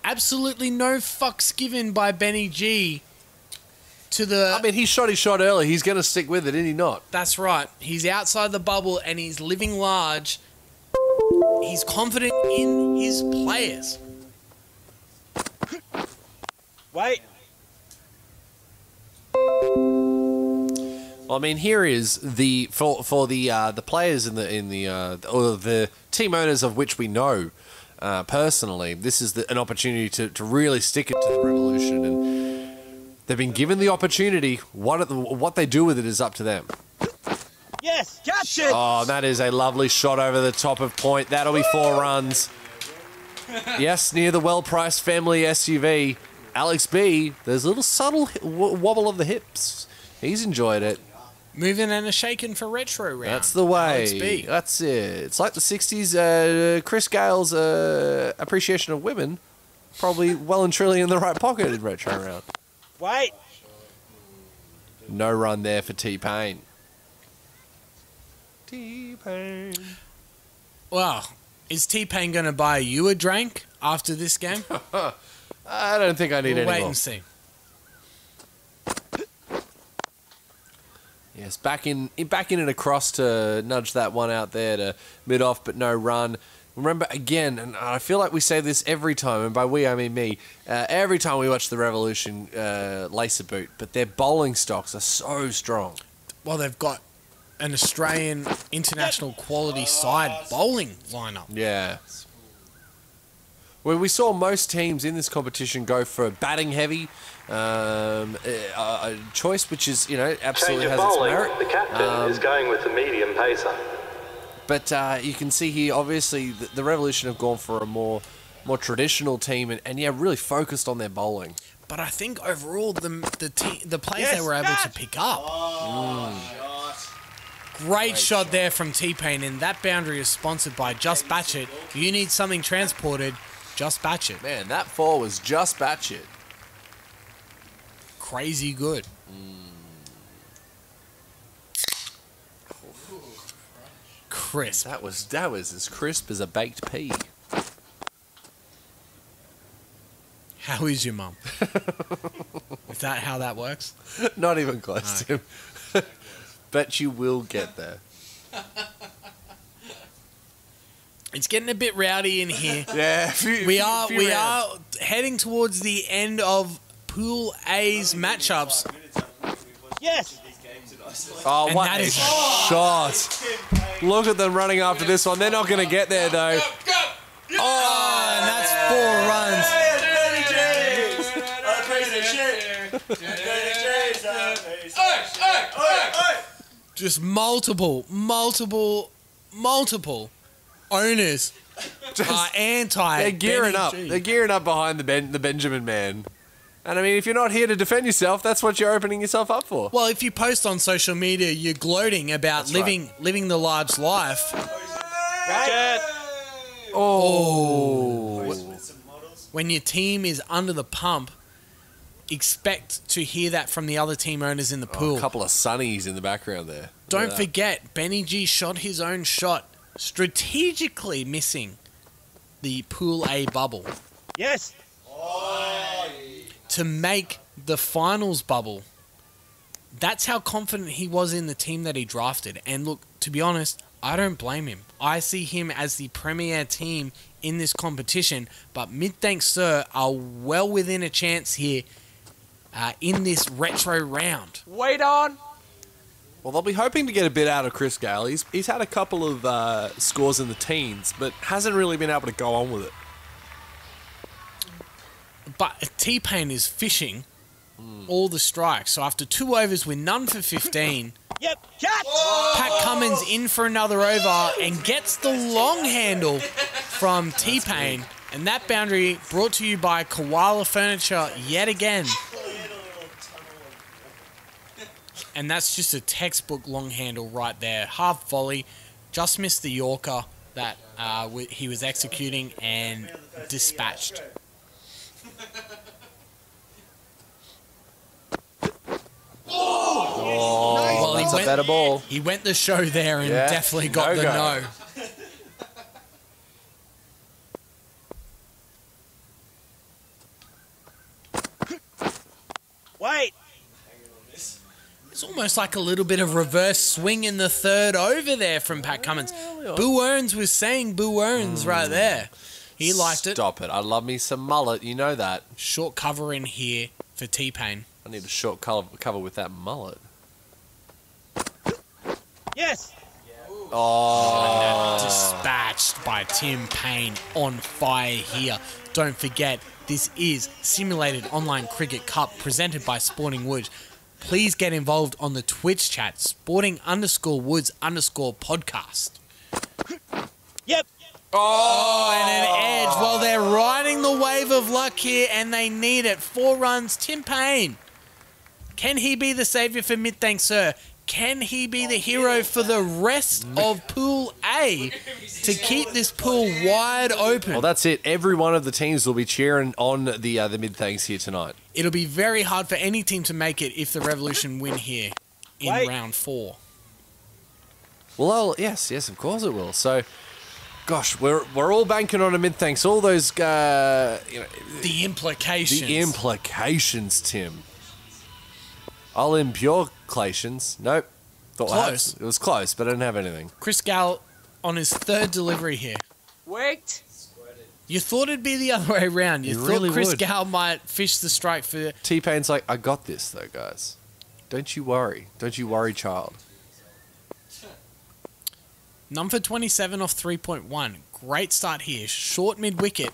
[SPEAKER 4] Absolutely no fucks given by Benny G to the...
[SPEAKER 5] I mean, he shot his shot early. He's going to stick with it, isn't he not?
[SPEAKER 4] That's right. He's outside the bubble and he's living large. He's confident in his players.
[SPEAKER 1] Wait.
[SPEAKER 5] Well, I mean, here is the for the players or the team owners of which we know personally. This is an opportunity to really stick it to the Revolution, and they've been given the opportunity. What they do with it is up to them.
[SPEAKER 1] Yes, catch it.
[SPEAKER 5] Oh, that is a lovely shot over the top of point. That'll be 4 runs. Yes, near the well-priced family SUV. Alex B, there's a little subtle wobble of the hips. He's enjoyed it.
[SPEAKER 4] Moving and a shaking for retro round.
[SPEAKER 5] That's the way.
[SPEAKER 4] Alex B.
[SPEAKER 5] That's it. It's like the 60s. Chris Gale's appreciation of women, probably well and truly in the right pocket in retro round.
[SPEAKER 1] Wait.
[SPEAKER 5] No run there for T-Pain. T-Pain.
[SPEAKER 4] Well, is T-Pain going to buy you a drink after this game?
[SPEAKER 5] I don't think I need
[SPEAKER 4] We'll
[SPEAKER 5] any
[SPEAKER 4] wait
[SPEAKER 5] more.
[SPEAKER 4] and see.
[SPEAKER 5] Yes, back in and across to nudge that one out there to mid-off, but no run. Remember, again, and I feel like we say this every time, and by we I mean me, every time we watch the Revolution lace a boot, but their bowling stocks are so strong.
[SPEAKER 4] Well, they've got an Australian international quality side bowling lineup.
[SPEAKER 5] Yeah. Well, we saw most teams in this competition go for batting heavy a choice, which is, absolutely has its merit.
[SPEAKER 9] The captain is going with the medium pacer.
[SPEAKER 5] But you can see here, obviously, the Revolution have gone for a more traditional team and really focused on their bowling.
[SPEAKER 4] But I think overall, the plays they were able to pick up. Great shot there from T-Pain, and that boundary is sponsored by Just Batch It. If you need something transported, Just Batch It.
[SPEAKER 5] Man, that 4 was just batch it.
[SPEAKER 4] Crazy good. Crisp.
[SPEAKER 5] That was as crisp as a baked pea.
[SPEAKER 4] How is your mum? Is that how that works?
[SPEAKER 5] Not even close to him. Bet you will get there.
[SPEAKER 4] It's getting a bit rowdy in here.
[SPEAKER 5] Yeah,
[SPEAKER 4] We are heading towards the end of Pool A's matchups.
[SPEAKER 1] Yes.
[SPEAKER 5] Oh,
[SPEAKER 4] And
[SPEAKER 5] what
[SPEAKER 4] that
[SPEAKER 5] a
[SPEAKER 4] is-
[SPEAKER 5] shot. Look at them running after this one. They're not going to get there, though.
[SPEAKER 4] Oh, and that's 4 runs. Just multiple owners are anti.
[SPEAKER 5] They're gearing
[SPEAKER 4] Benny
[SPEAKER 5] up.
[SPEAKER 4] G.
[SPEAKER 5] They're gearing up behind the Benjamin man. And I mean, if you're not here to defend yourself, that's what you're opening yourself up for.
[SPEAKER 4] Well, if you post on social media, you're gloating about living the large life.
[SPEAKER 1] Catch it.
[SPEAKER 5] Oh.
[SPEAKER 4] When your team is under the pump, expect to hear that from the other team owners in the pool.
[SPEAKER 5] A couple of sunnies in the background there.
[SPEAKER 4] Don't
[SPEAKER 5] Look at that.
[SPEAKER 4] forget, Benny G shot his own shot, strategically missing the Pool A bubble
[SPEAKER 1] Yes.
[SPEAKER 4] to make the finals bubble. That's how confident he was in the team that he drafted. And look, to be honest, I don't blame him. I see him as the premier team in this competition, but Midthankssir are well within a chance here in this retro round.
[SPEAKER 1] Wait on.
[SPEAKER 5] Well, they'll be hoping to get a bit out of Chris Gale. He's had a couple of scores in the teens, but hasn't really been able to go on with it.
[SPEAKER 4] But T-Pain is fishing all the strikes. So after 2 overs with none for 15,
[SPEAKER 1] Yep. Catch.
[SPEAKER 4] Pat Cummins in for another over and gets the long handle from T-Pain. And that boundary brought to you by Koala Furniture yet again. And that's just a textbook long handle right there. Half volley, just missed the Yorker that he was executing and dispatched. Well,
[SPEAKER 5] That's a better ball.
[SPEAKER 4] He went the show there and
[SPEAKER 5] Yeah,
[SPEAKER 4] definitely got the
[SPEAKER 5] no-go.
[SPEAKER 4] no.
[SPEAKER 1] Wait.
[SPEAKER 4] It's almost like a little bit of reverse swing in the third over there from Pat Cummins. Boo Earns was saying Boo Earns right there. He liked it.
[SPEAKER 5] Stop it. I love me some mullet. You know that.
[SPEAKER 4] Short cover in here for T-Pain.
[SPEAKER 5] I need a short cover with that mullet.
[SPEAKER 1] Yes.
[SPEAKER 5] Oh.
[SPEAKER 4] Dispatched by Tim Payne on fire here. Don't forget, this is Simulated Online Cricket Cup presented by Sporting Woods. Please get involved on the Twitch chat, sporting_woods_podcast.
[SPEAKER 1] Yep.
[SPEAKER 4] Oh, and an edge. Well, they're riding the wave of luck here, and they need it. 4 runs. Tim Payne. Can he be the saviour for Midthankssir? Can he be the hero for the rest of Pool A to keep this pool wide open?
[SPEAKER 5] Well, that's it. Every one of the teams will be cheering on the Midthanks here tonight.
[SPEAKER 4] It'll be very hard for any team to make it if the Revolution win here in
[SPEAKER 1] Wait.
[SPEAKER 4] round 4.
[SPEAKER 5] Well, yes, of course it will. So, gosh, we're all banking on a Midthanks. All those,
[SPEAKER 4] The implications.
[SPEAKER 5] the implications, Tim. I'll impurications. Nope. Thought
[SPEAKER 4] Close.
[SPEAKER 5] it was close, but I didn't have anything.
[SPEAKER 4] Chris Gale on his 3rd delivery here.
[SPEAKER 1] Wait.
[SPEAKER 4] You thought it'd be the other way around. You
[SPEAKER 5] You
[SPEAKER 4] thought
[SPEAKER 5] really
[SPEAKER 4] Chris
[SPEAKER 5] would.
[SPEAKER 4] Gale might fish the strike for...
[SPEAKER 5] T-Pain's like, I got this, though, guys. Don't you worry. Don't you worry, child.
[SPEAKER 4] Number 27 off 3.1. Great start here. Short mid-wicket.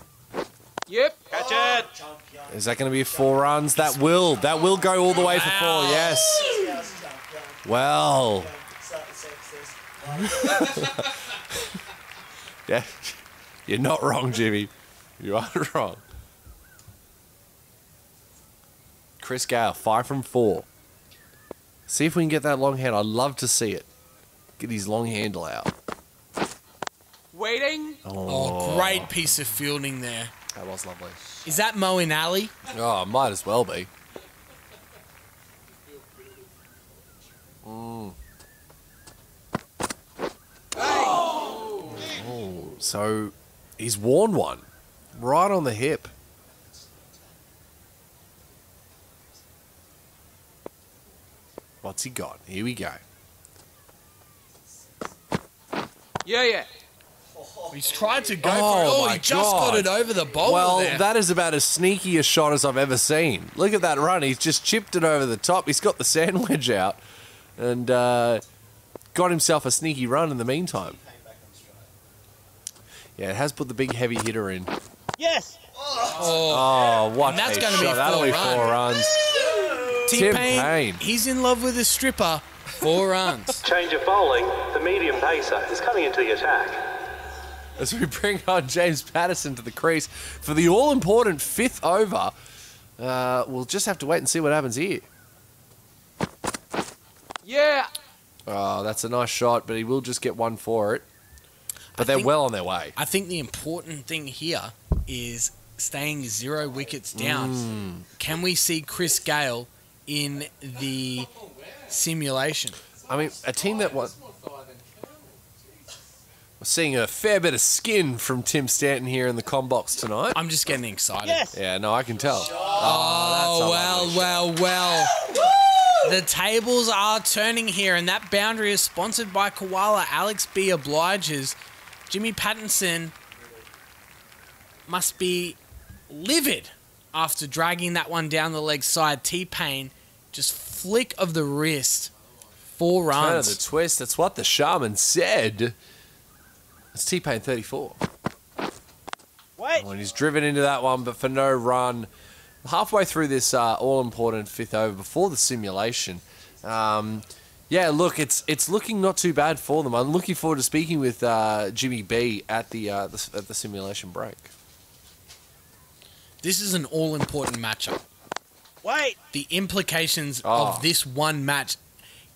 [SPEAKER 1] Yep. Catch it.
[SPEAKER 5] Is that going to be 4 runs? That will go all the way for 4, yes. Well. Yeah, you're not wrong, Jimmy. You aren't wrong. Chris Gale, 5 from 4. See if we can get that long hand. I'd love to see it. Get his long handle out.
[SPEAKER 1] Waiting.
[SPEAKER 4] Oh, great piece of fielding there.
[SPEAKER 5] That was lovely.
[SPEAKER 4] Is that Moeen Ali?
[SPEAKER 5] Oh, might as well be. Mm. Oh, so he's worn one right on the hip. What's he got? Here we go.
[SPEAKER 1] Yeah.
[SPEAKER 4] He's tried to go for it.
[SPEAKER 5] Oh,
[SPEAKER 4] Oh,
[SPEAKER 5] my
[SPEAKER 4] he just
[SPEAKER 5] God.
[SPEAKER 4] got it over the bowler
[SPEAKER 5] Well,
[SPEAKER 4] there.
[SPEAKER 5] that is about as sneaky a shot as I've ever seen. Look at that run. He's just chipped it over the top. He's got the sand wedge out and got himself a sneaky run in the meantime. Yeah, it has put the big heavy hitter in.
[SPEAKER 1] Yes.
[SPEAKER 5] Oh, what
[SPEAKER 4] And that's
[SPEAKER 5] a
[SPEAKER 4] gonna be
[SPEAKER 5] shot. That'll be 4 runs. Tim
[SPEAKER 4] T-Pain,
[SPEAKER 5] Payne.
[SPEAKER 4] he's in love with a stripper. 4 runs.
[SPEAKER 9] Change of bowling. The medium pacer is coming into the attack.
[SPEAKER 5] As we bring on James Patterson to the crease for the all-important 5th over. We'll just have to wait and see what happens here.
[SPEAKER 1] Yeah.
[SPEAKER 5] Oh, that's a nice shot, but he will just get one for it. But
[SPEAKER 4] I
[SPEAKER 5] they're
[SPEAKER 4] think-
[SPEAKER 5] well on their way.
[SPEAKER 4] I think the important thing here is staying 0 wickets down. Can we see Chris Gale in the simulation?
[SPEAKER 5] I mean, a team that was... We're seeing a fair bit of skin from Tim Stanton here in the combox tonight.
[SPEAKER 4] I'm just getting excited.
[SPEAKER 1] Yes.
[SPEAKER 5] Yeah, no, I can tell.
[SPEAKER 4] Oh,
[SPEAKER 5] that's a lovely
[SPEAKER 4] well. The tables are turning here, and that boundary is sponsored by Koala. Alex B. obliges. Jimmy Pattinson must be livid after dragging that one down the leg side. T-Pain, just flick of the wrist. 4
[SPEAKER 5] Turn of
[SPEAKER 4] runs.
[SPEAKER 5] the twist. That's what the shaman said. It's T-Pain 34.
[SPEAKER 1] Wait.
[SPEAKER 5] When he's driven into that one, but for no run. Halfway through this all-important 5th over before the simulation. Yeah, look, it's looking not too bad for them. I'm looking forward to speaking with Jimmy B at the simulation break.
[SPEAKER 4] This is an all-important matchup.
[SPEAKER 1] Wait.
[SPEAKER 4] The implications
[SPEAKER 5] Oh.
[SPEAKER 4] of this one match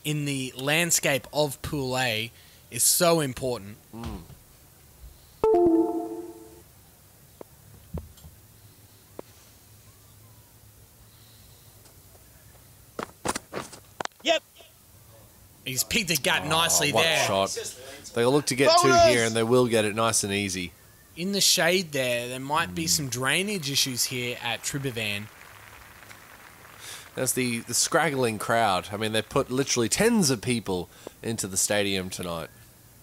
[SPEAKER 4] in the landscape of Pool A is so important.
[SPEAKER 1] Yep.
[SPEAKER 4] He's picked the gut nicely
[SPEAKER 5] What
[SPEAKER 4] there.
[SPEAKER 5] a shot. They'll look to get 2
[SPEAKER 1] Bowlers!
[SPEAKER 5] here, and they will get it nice and easy.
[SPEAKER 4] In the shade there might be some drainage issues here at Tribhuvan.
[SPEAKER 5] That's the scraggling crowd. I mean, they put literally tens of people into the stadium tonight.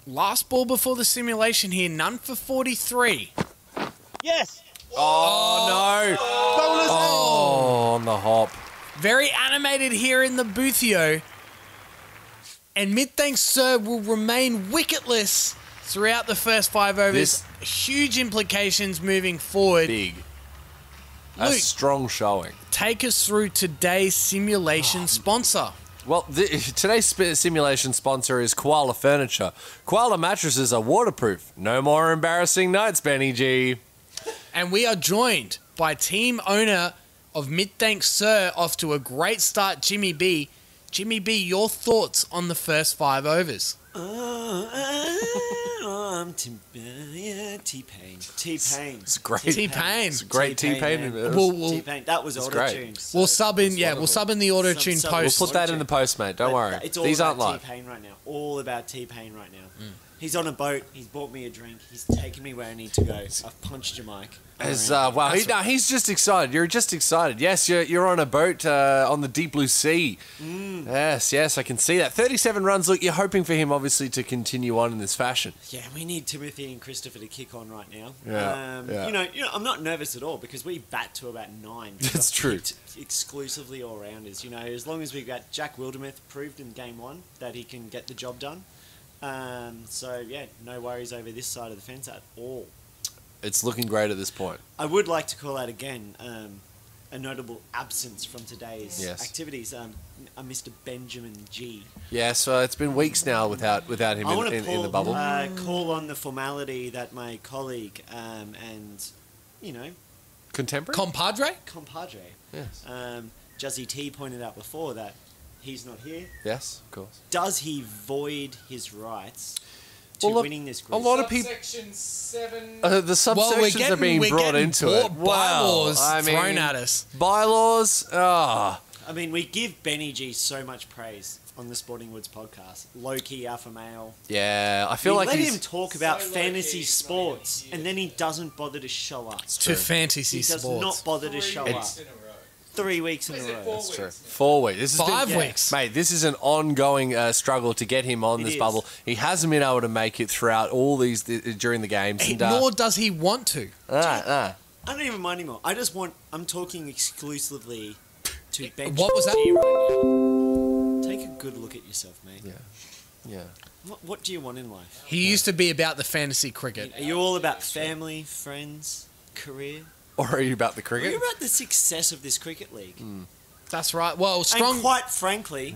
[SPEAKER 4] Last ball before the simulation here, none for 43.
[SPEAKER 1] Yes.
[SPEAKER 5] Oh, no. Oh, on the hop.
[SPEAKER 4] Very animated here in the Boothio. And Midthankssir will remain wicketless throughout the first 5 overs. Huge implications moving forward.
[SPEAKER 5] Big. A
[SPEAKER 4] Luke,
[SPEAKER 5] strong showing.
[SPEAKER 4] take us through today's simulation sponsor.
[SPEAKER 5] Well, today's simulation sponsor is Koala Furniture. Koala mattresses are waterproof. No more embarrassing nights, Benny G.
[SPEAKER 4] And we are joined by team owner of Midthankssir, off to a great start, Jimmy B. Jimmy B, your thoughts on the first 5 overs?
[SPEAKER 7] T-Pain. T-Pain.
[SPEAKER 5] It's great.
[SPEAKER 4] T-Pain.
[SPEAKER 5] It's a great T-Pain.
[SPEAKER 7] man.
[SPEAKER 4] We'll
[SPEAKER 7] T-Pain. That was
[SPEAKER 5] It's
[SPEAKER 7] auto-tuned.
[SPEAKER 5] great.
[SPEAKER 4] We'll sub in, we'll sub in the auto tune
[SPEAKER 7] Some-
[SPEAKER 4] post.
[SPEAKER 5] We'll put that in the post, mate. Don't worry.
[SPEAKER 7] It's all
[SPEAKER 5] These
[SPEAKER 7] about
[SPEAKER 5] aren't live.
[SPEAKER 7] T-Pain right now. All about T-Pain right now. He's on a boat. He's bought me a drink. He's taken me where I need to go. I've punched your mic.
[SPEAKER 5] Wow, he's just excited. You're just excited. Yes, you're on a boat on the deep blue sea. Yes, I can see that. 37 runs. Look, you're hoping for him, obviously, to continue on in this fashion.
[SPEAKER 7] Yeah, we need Timothy and Christopher to kick on right now.
[SPEAKER 5] Yeah.
[SPEAKER 7] You know, I'm not nervous at all because we bat to about 9.
[SPEAKER 5] That's true.
[SPEAKER 7] Picked exclusively all-rounders. You know, as long as we got Jack Wildermuth proved in game 1 that he can get the job done. So yeah, no worries over this side of the fence at all.
[SPEAKER 5] It's looking great at this point.
[SPEAKER 7] I would like to call out again a notable absence from today's
[SPEAKER 5] Yes.
[SPEAKER 7] activities. Mr. Benjamin G.
[SPEAKER 5] Yeah, so it's been weeks now without him
[SPEAKER 7] I want to
[SPEAKER 5] in the bubble.
[SPEAKER 7] call on the formality that my colleague and,
[SPEAKER 5] Contemporary?
[SPEAKER 4] Compadre?
[SPEAKER 7] compadre,
[SPEAKER 5] Yes.
[SPEAKER 7] Juzzy T pointed out before that he's not here.
[SPEAKER 5] Yes, of course.
[SPEAKER 7] Does he void his rights to
[SPEAKER 5] Well, look,
[SPEAKER 7] winning this
[SPEAKER 5] A
[SPEAKER 7] group?
[SPEAKER 5] lot of people...
[SPEAKER 8] Section 7.
[SPEAKER 5] the subsections are being brought into it.
[SPEAKER 4] bylaws
[SPEAKER 5] I mean,
[SPEAKER 4] thrown at us.
[SPEAKER 5] Bylaws? Ah.
[SPEAKER 7] I mean, we give Benny G so much praise on the Sporting Woods podcast. Low-key alpha male.
[SPEAKER 5] Yeah, I feel
[SPEAKER 7] We
[SPEAKER 5] like
[SPEAKER 7] let
[SPEAKER 5] he's...
[SPEAKER 7] him talk about
[SPEAKER 8] So
[SPEAKER 7] fantasy
[SPEAKER 8] low-key,
[SPEAKER 7] sports,
[SPEAKER 8] not
[SPEAKER 7] and then he doesn't bother to show up.
[SPEAKER 4] To fantasy
[SPEAKER 7] He does
[SPEAKER 4] sports.
[SPEAKER 7] not bother to show up. 3 weeks in a row.
[SPEAKER 8] That's
[SPEAKER 5] True. 4 weeks. This has
[SPEAKER 4] 5
[SPEAKER 5] been,
[SPEAKER 4] weeks.
[SPEAKER 5] Mate, this is an ongoing struggle to get him on
[SPEAKER 7] It
[SPEAKER 5] this
[SPEAKER 7] is.
[SPEAKER 5] bubble. He hasn't been able to make it throughout all these during the games. And,
[SPEAKER 4] Nor does he want to.
[SPEAKER 7] I don't even mind anymore. I'm talking exclusively to bench
[SPEAKER 4] What was that?
[SPEAKER 7] G right now. Take a good look at yourself, mate.
[SPEAKER 5] yeah.
[SPEAKER 7] What do you want in life?
[SPEAKER 4] He used to be about the fantasy cricket.
[SPEAKER 7] Are you all about family, friends, career?
[SPEAKER 5] Or are you about the
[SPEAKER 7] Are
[SPEAKER 5] cricket?
[SPEAKER 7] you about the success of this cricket league?
[SPEAKER 4] That's right. Well,
[SPEAKER 7] And
[SPEAKER 4] strong.
[SPEAKER 7] quite frankly,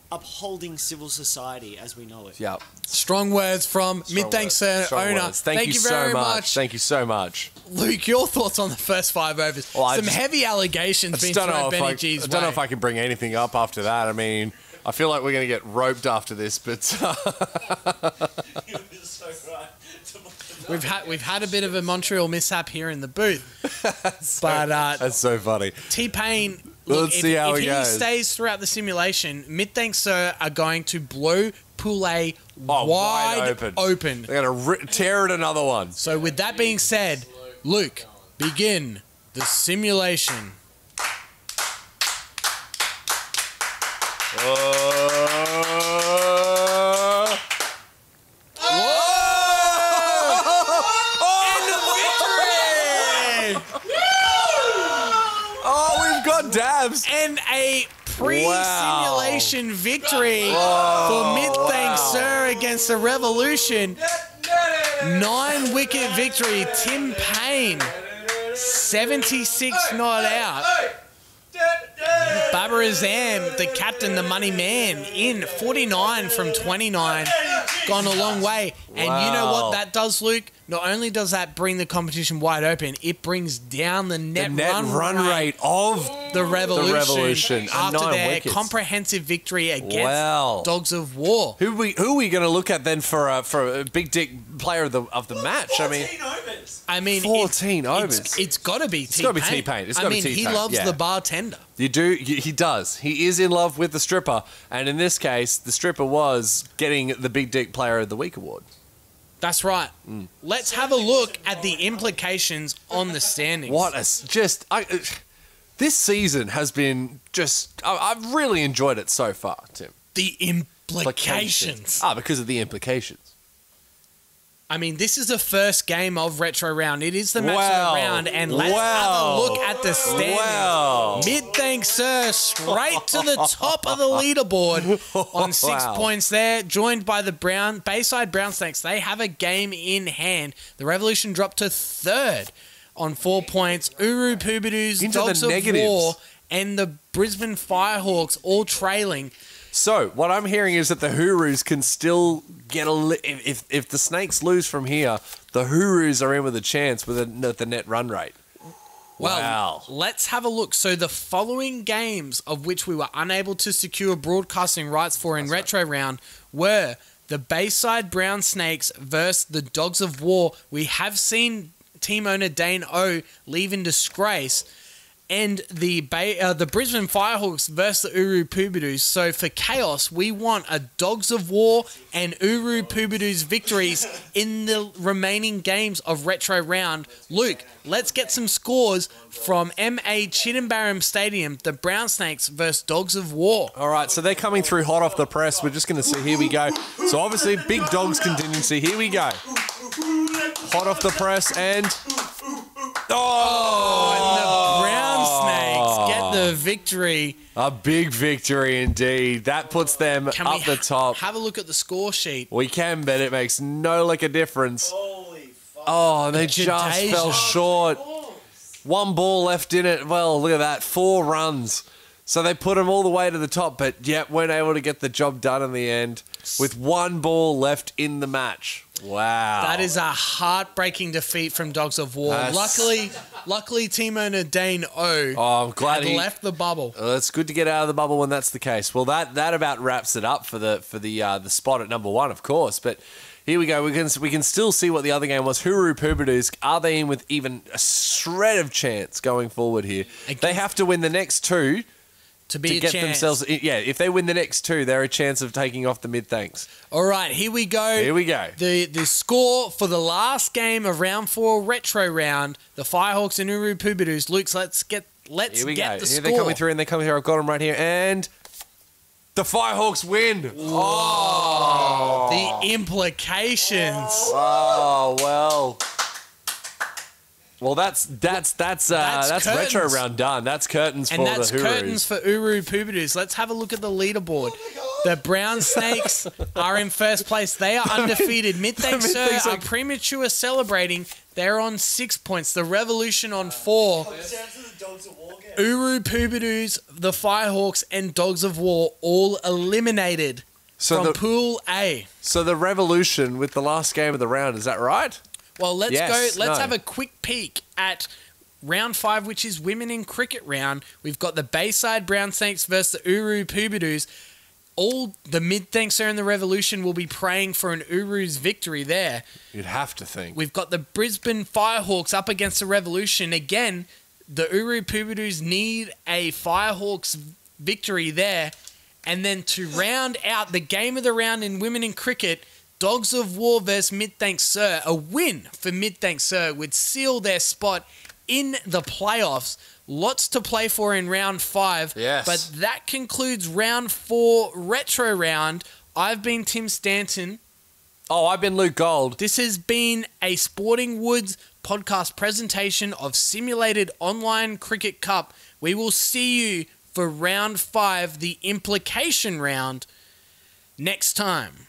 [SPEAKER 7] upholding civil society as we know it.
[SPEAKER 5] Yeah.
[SPEAKER 4] Strong words from Midthankssir
[SPEAKER 5] Strong
[SPEAKER 4] owner.
[SPEAKER 5] words. Thank you
[SPEAKER 4] very
[SPEAKER 5] so much. Thank you so much.
[SPEAKER 4] Luke, your thoughts on the first 5 overs?
[SPEAKER 5] Well, I
[SPEAKER 4] Some
[SPEAKER 5] just-
[SPEAKER 4] heavy
[SPEAKER 5] I
[SPEAKER 4] allegations
[SPEAKER 5] just
[SPEAKER 4] being
[SPEAKER 5] don't know
[SPEAKER 4] thrown
[SPEAKER 5] if
[SPEAKER 4] Benny
[SPEAKER 5] I
[SPEAKER 4] G's
[SPEAKER 5] don't know
[SPEAKER 4] way.
[SPEAKER 5] if I can bring anything up after that. I mean, I feel like we're going to get roped after this, but
[SPEAKER 4] We've had a bit of a Montreal mishap here in the booth, but
[SPEAKER 5] that's so funny.
[SPEAKER 4] T-Pain.
[SPEAKER 5] Let's
[SPEAKER 4] Look,
[SPEAKER 5] see how
[SPEAKER 4] if
[SPEAKER 5] it
[SPEAKER 4] he
[SPEAKER 5] goes.
[SPEAKER 4] stays throughout the simulation, Midthankssir are going to blow Pool A
[SPEAKER 5] Oh,
[SPEAKER 4] wide open.
[SPEAKER 5] They're going to tear it another one.
[SPEAKER 4] So with that being said, Luke, begin the simulation.
[SPEAKER 5] Oh, we've got dabs.
[SPEAKER 4] And a pre-simulation victory for Midthankssir against the Revolution. 9-wicket victory. Tim Payne, 76 not out. Babar Azam, the captain, the money man, in 49 from 29. Gone a long way. And you know what that does, Luke? Not only does that bring the competition wide open, it brings down the net run
[SPEAKER 5] rate of
[SPEAKER 4] the Revolution, after
[SPEAKER 5] 9
[SPEAKER 4] their
[SPEAKER 5] wickets.
[SPEAKER 4] comprehensive victory against
[SPEAKER 5] Wow.
[SPEAKER 4] Dogs of War.
[SPEAKER 5] Who are we going to look at then for a big dick player of the match? I mean, 14 overs.
[SPEAKER 4] It's got to be T-Pain.
[SPEAKER 5] gotta be T-Pain. It's gotta be
[SPEAKER 4] he
[SPEAKER 5] T-Pain,
[SPEAKER 4] loves
[SPEAKER 5] yeah.
[SPEAKER 4] the bartender.
[SPEAKER 5] He does. He is in love with the stripper, and in this case, the stripper was getting the Big Dick Player of the Week award.
[SPEAKER 4] That's right. Let's have a look at the implications on the standings.
[SPEAKER 5] This season has been I've really enjoyed it so far, Tim.
[SPEAKER 4] The implications.
[SPEAKER 5] Because of the implications.
[SPEAKER 4] I mean, this is the first game of Retro Round. It is the match of the round, and let's have a look at the standings. Midthankssir straight to the top of the leaderboard on 6 points there, joined by the Bayside Brown Snakes. They have a game in hand. The Revolution dropped to 3rd on 4 points. Uru Poobadoos,
[SPEAKER 5] Into
[SPEAKER 4] Dogs
[SPEAKER 5] the
[SPEAKER 4] of
[SPEAKER 5] negatives.
[SPEAKER 4] War, and the Brisbane Firehawks all trailing.
[SPEAKER 5] So, what I'm hearing is that the Hurus can still get if the Snakes lose from here, the Hurus are in with a chance with the net run rate.
[SPEAKER 4] Well, let's have a look. So the following games of which we were unable to secure broadcasting rights for in Retro Round were the Bayside Brown Snakes versus the Dogs of War. We have seen team owner Dane O leave in disgrace. And the Brisbane Firehawks versus the Uru Poobadoos. So for Chaos, we want a Dogs of War and Uru Poobadoos victories in the remaining games of Retro Round. Luke, let's get some scores from MA Chittenbaram Stadium, the Brown Snakes versus Dogs of War.
[SPEAKER 5] All right, so they're coming through hot off the press. We're just going to see. Here we go. So obviously, big Dogs contingency. Here we go. Hot off the press and...
[SPEAKER 4] And the Brown Snakes get the victory.
[SPEAKER 5] A big victory indeed. That puts them up the top.
[SPEAKER 4] Have a look at the score sheet.
[SPEAKER 5] We can, but it makes no lick of difference.
[SPEAKER 7] Holy fuck.
[SPEAKER 5] Oh, they just
[SPEAKER 4] Jadeja.
[SPEAKER 5] fell short. One ball left in it. Well, look at that. 4 runs. So they put them all the way to the top, but yet weren't able to get the job done in the end with 1 ball left in the match. Wow.
[SPEAKER 4] That is a heartbreaking defeat from Dogs of War. Luckily, team owner Dane O
[SPEAKER 5] I'm glad
[SPEAKER 4] had
[SPEAKER 5] he
[SPEAKER 4] left the bubble.
[SPEAKER 5] It's good to get out of the bubble when that's the case. Well, that about wraps it up for the spot at number 1, of course. But here we go. We can still see what the other game was. Huru Puberdoos, are they in with even a shred of chance going forward here? They have to win the next 2
[SPEAKER 4] to get
[SPEAKER 5] themselves. Yeah, if they win the next 2, they're a chance of taking off the Mid-Thanks.
[SPEAKER 4] All right, here we go. The score for the last game of round 4 retro round, the Firehawks and Uru Puberdoos. Luke, let's get the score.
[SPEAKER 5] They're coming through, I've got them right here, and the Firehawks win. Oh,
[SPEAKER 4] the implications.
[SPEAKER 5] Oh well. Well, that's retro round done. That's curtains for the Urus.
[SPEAKER 4] And that's curtains for Uru Puberdoos. Let's have a look at the leaderboard. The Brown Snakes are in first place. They are undefeated. Midthankssir are premature celebrating. They're on 6 points. The Revolution on 4. Uru Puberdoos, the Firehawks, and Dogs of War all eliminated from Pool A.
[SPEAKER 5] So the Revolution with the last game of the round, is that right?
[SPEAKER 4] Well, let's have a quick peek at round 5, which is women in cricket round. We've got the Bayside Brown Snakes versus the Uru Puberdoos. All the Midthankssir and the Revolution will be praying for an Uru's victory there.
[SPEAKER 5] You'd have to think.
[SPEAKER 4] We've got the Brisbane Firehawks up against the Revolution. Again, the Uru Puberdoos need a Firehawks victory there. And then to round out the game of the round in women in cricket, Dogs of War versus Midthankssir. A win for Midthankssir would seal their spot in the playoffs. Lots to play for in round 5.
[SPEAKER 5] Yes.
[SPEAKER 4] But that concludes round 4 retro round. I've been Tim Stanton.
[SPEAKER 5] Oh, I've been Luke Gold.
[SPEAKER 4] This has been a Sporting Woods podcast presentation of Simulated Online Cricket Cup. We will see you for round 5, the implication round, next time.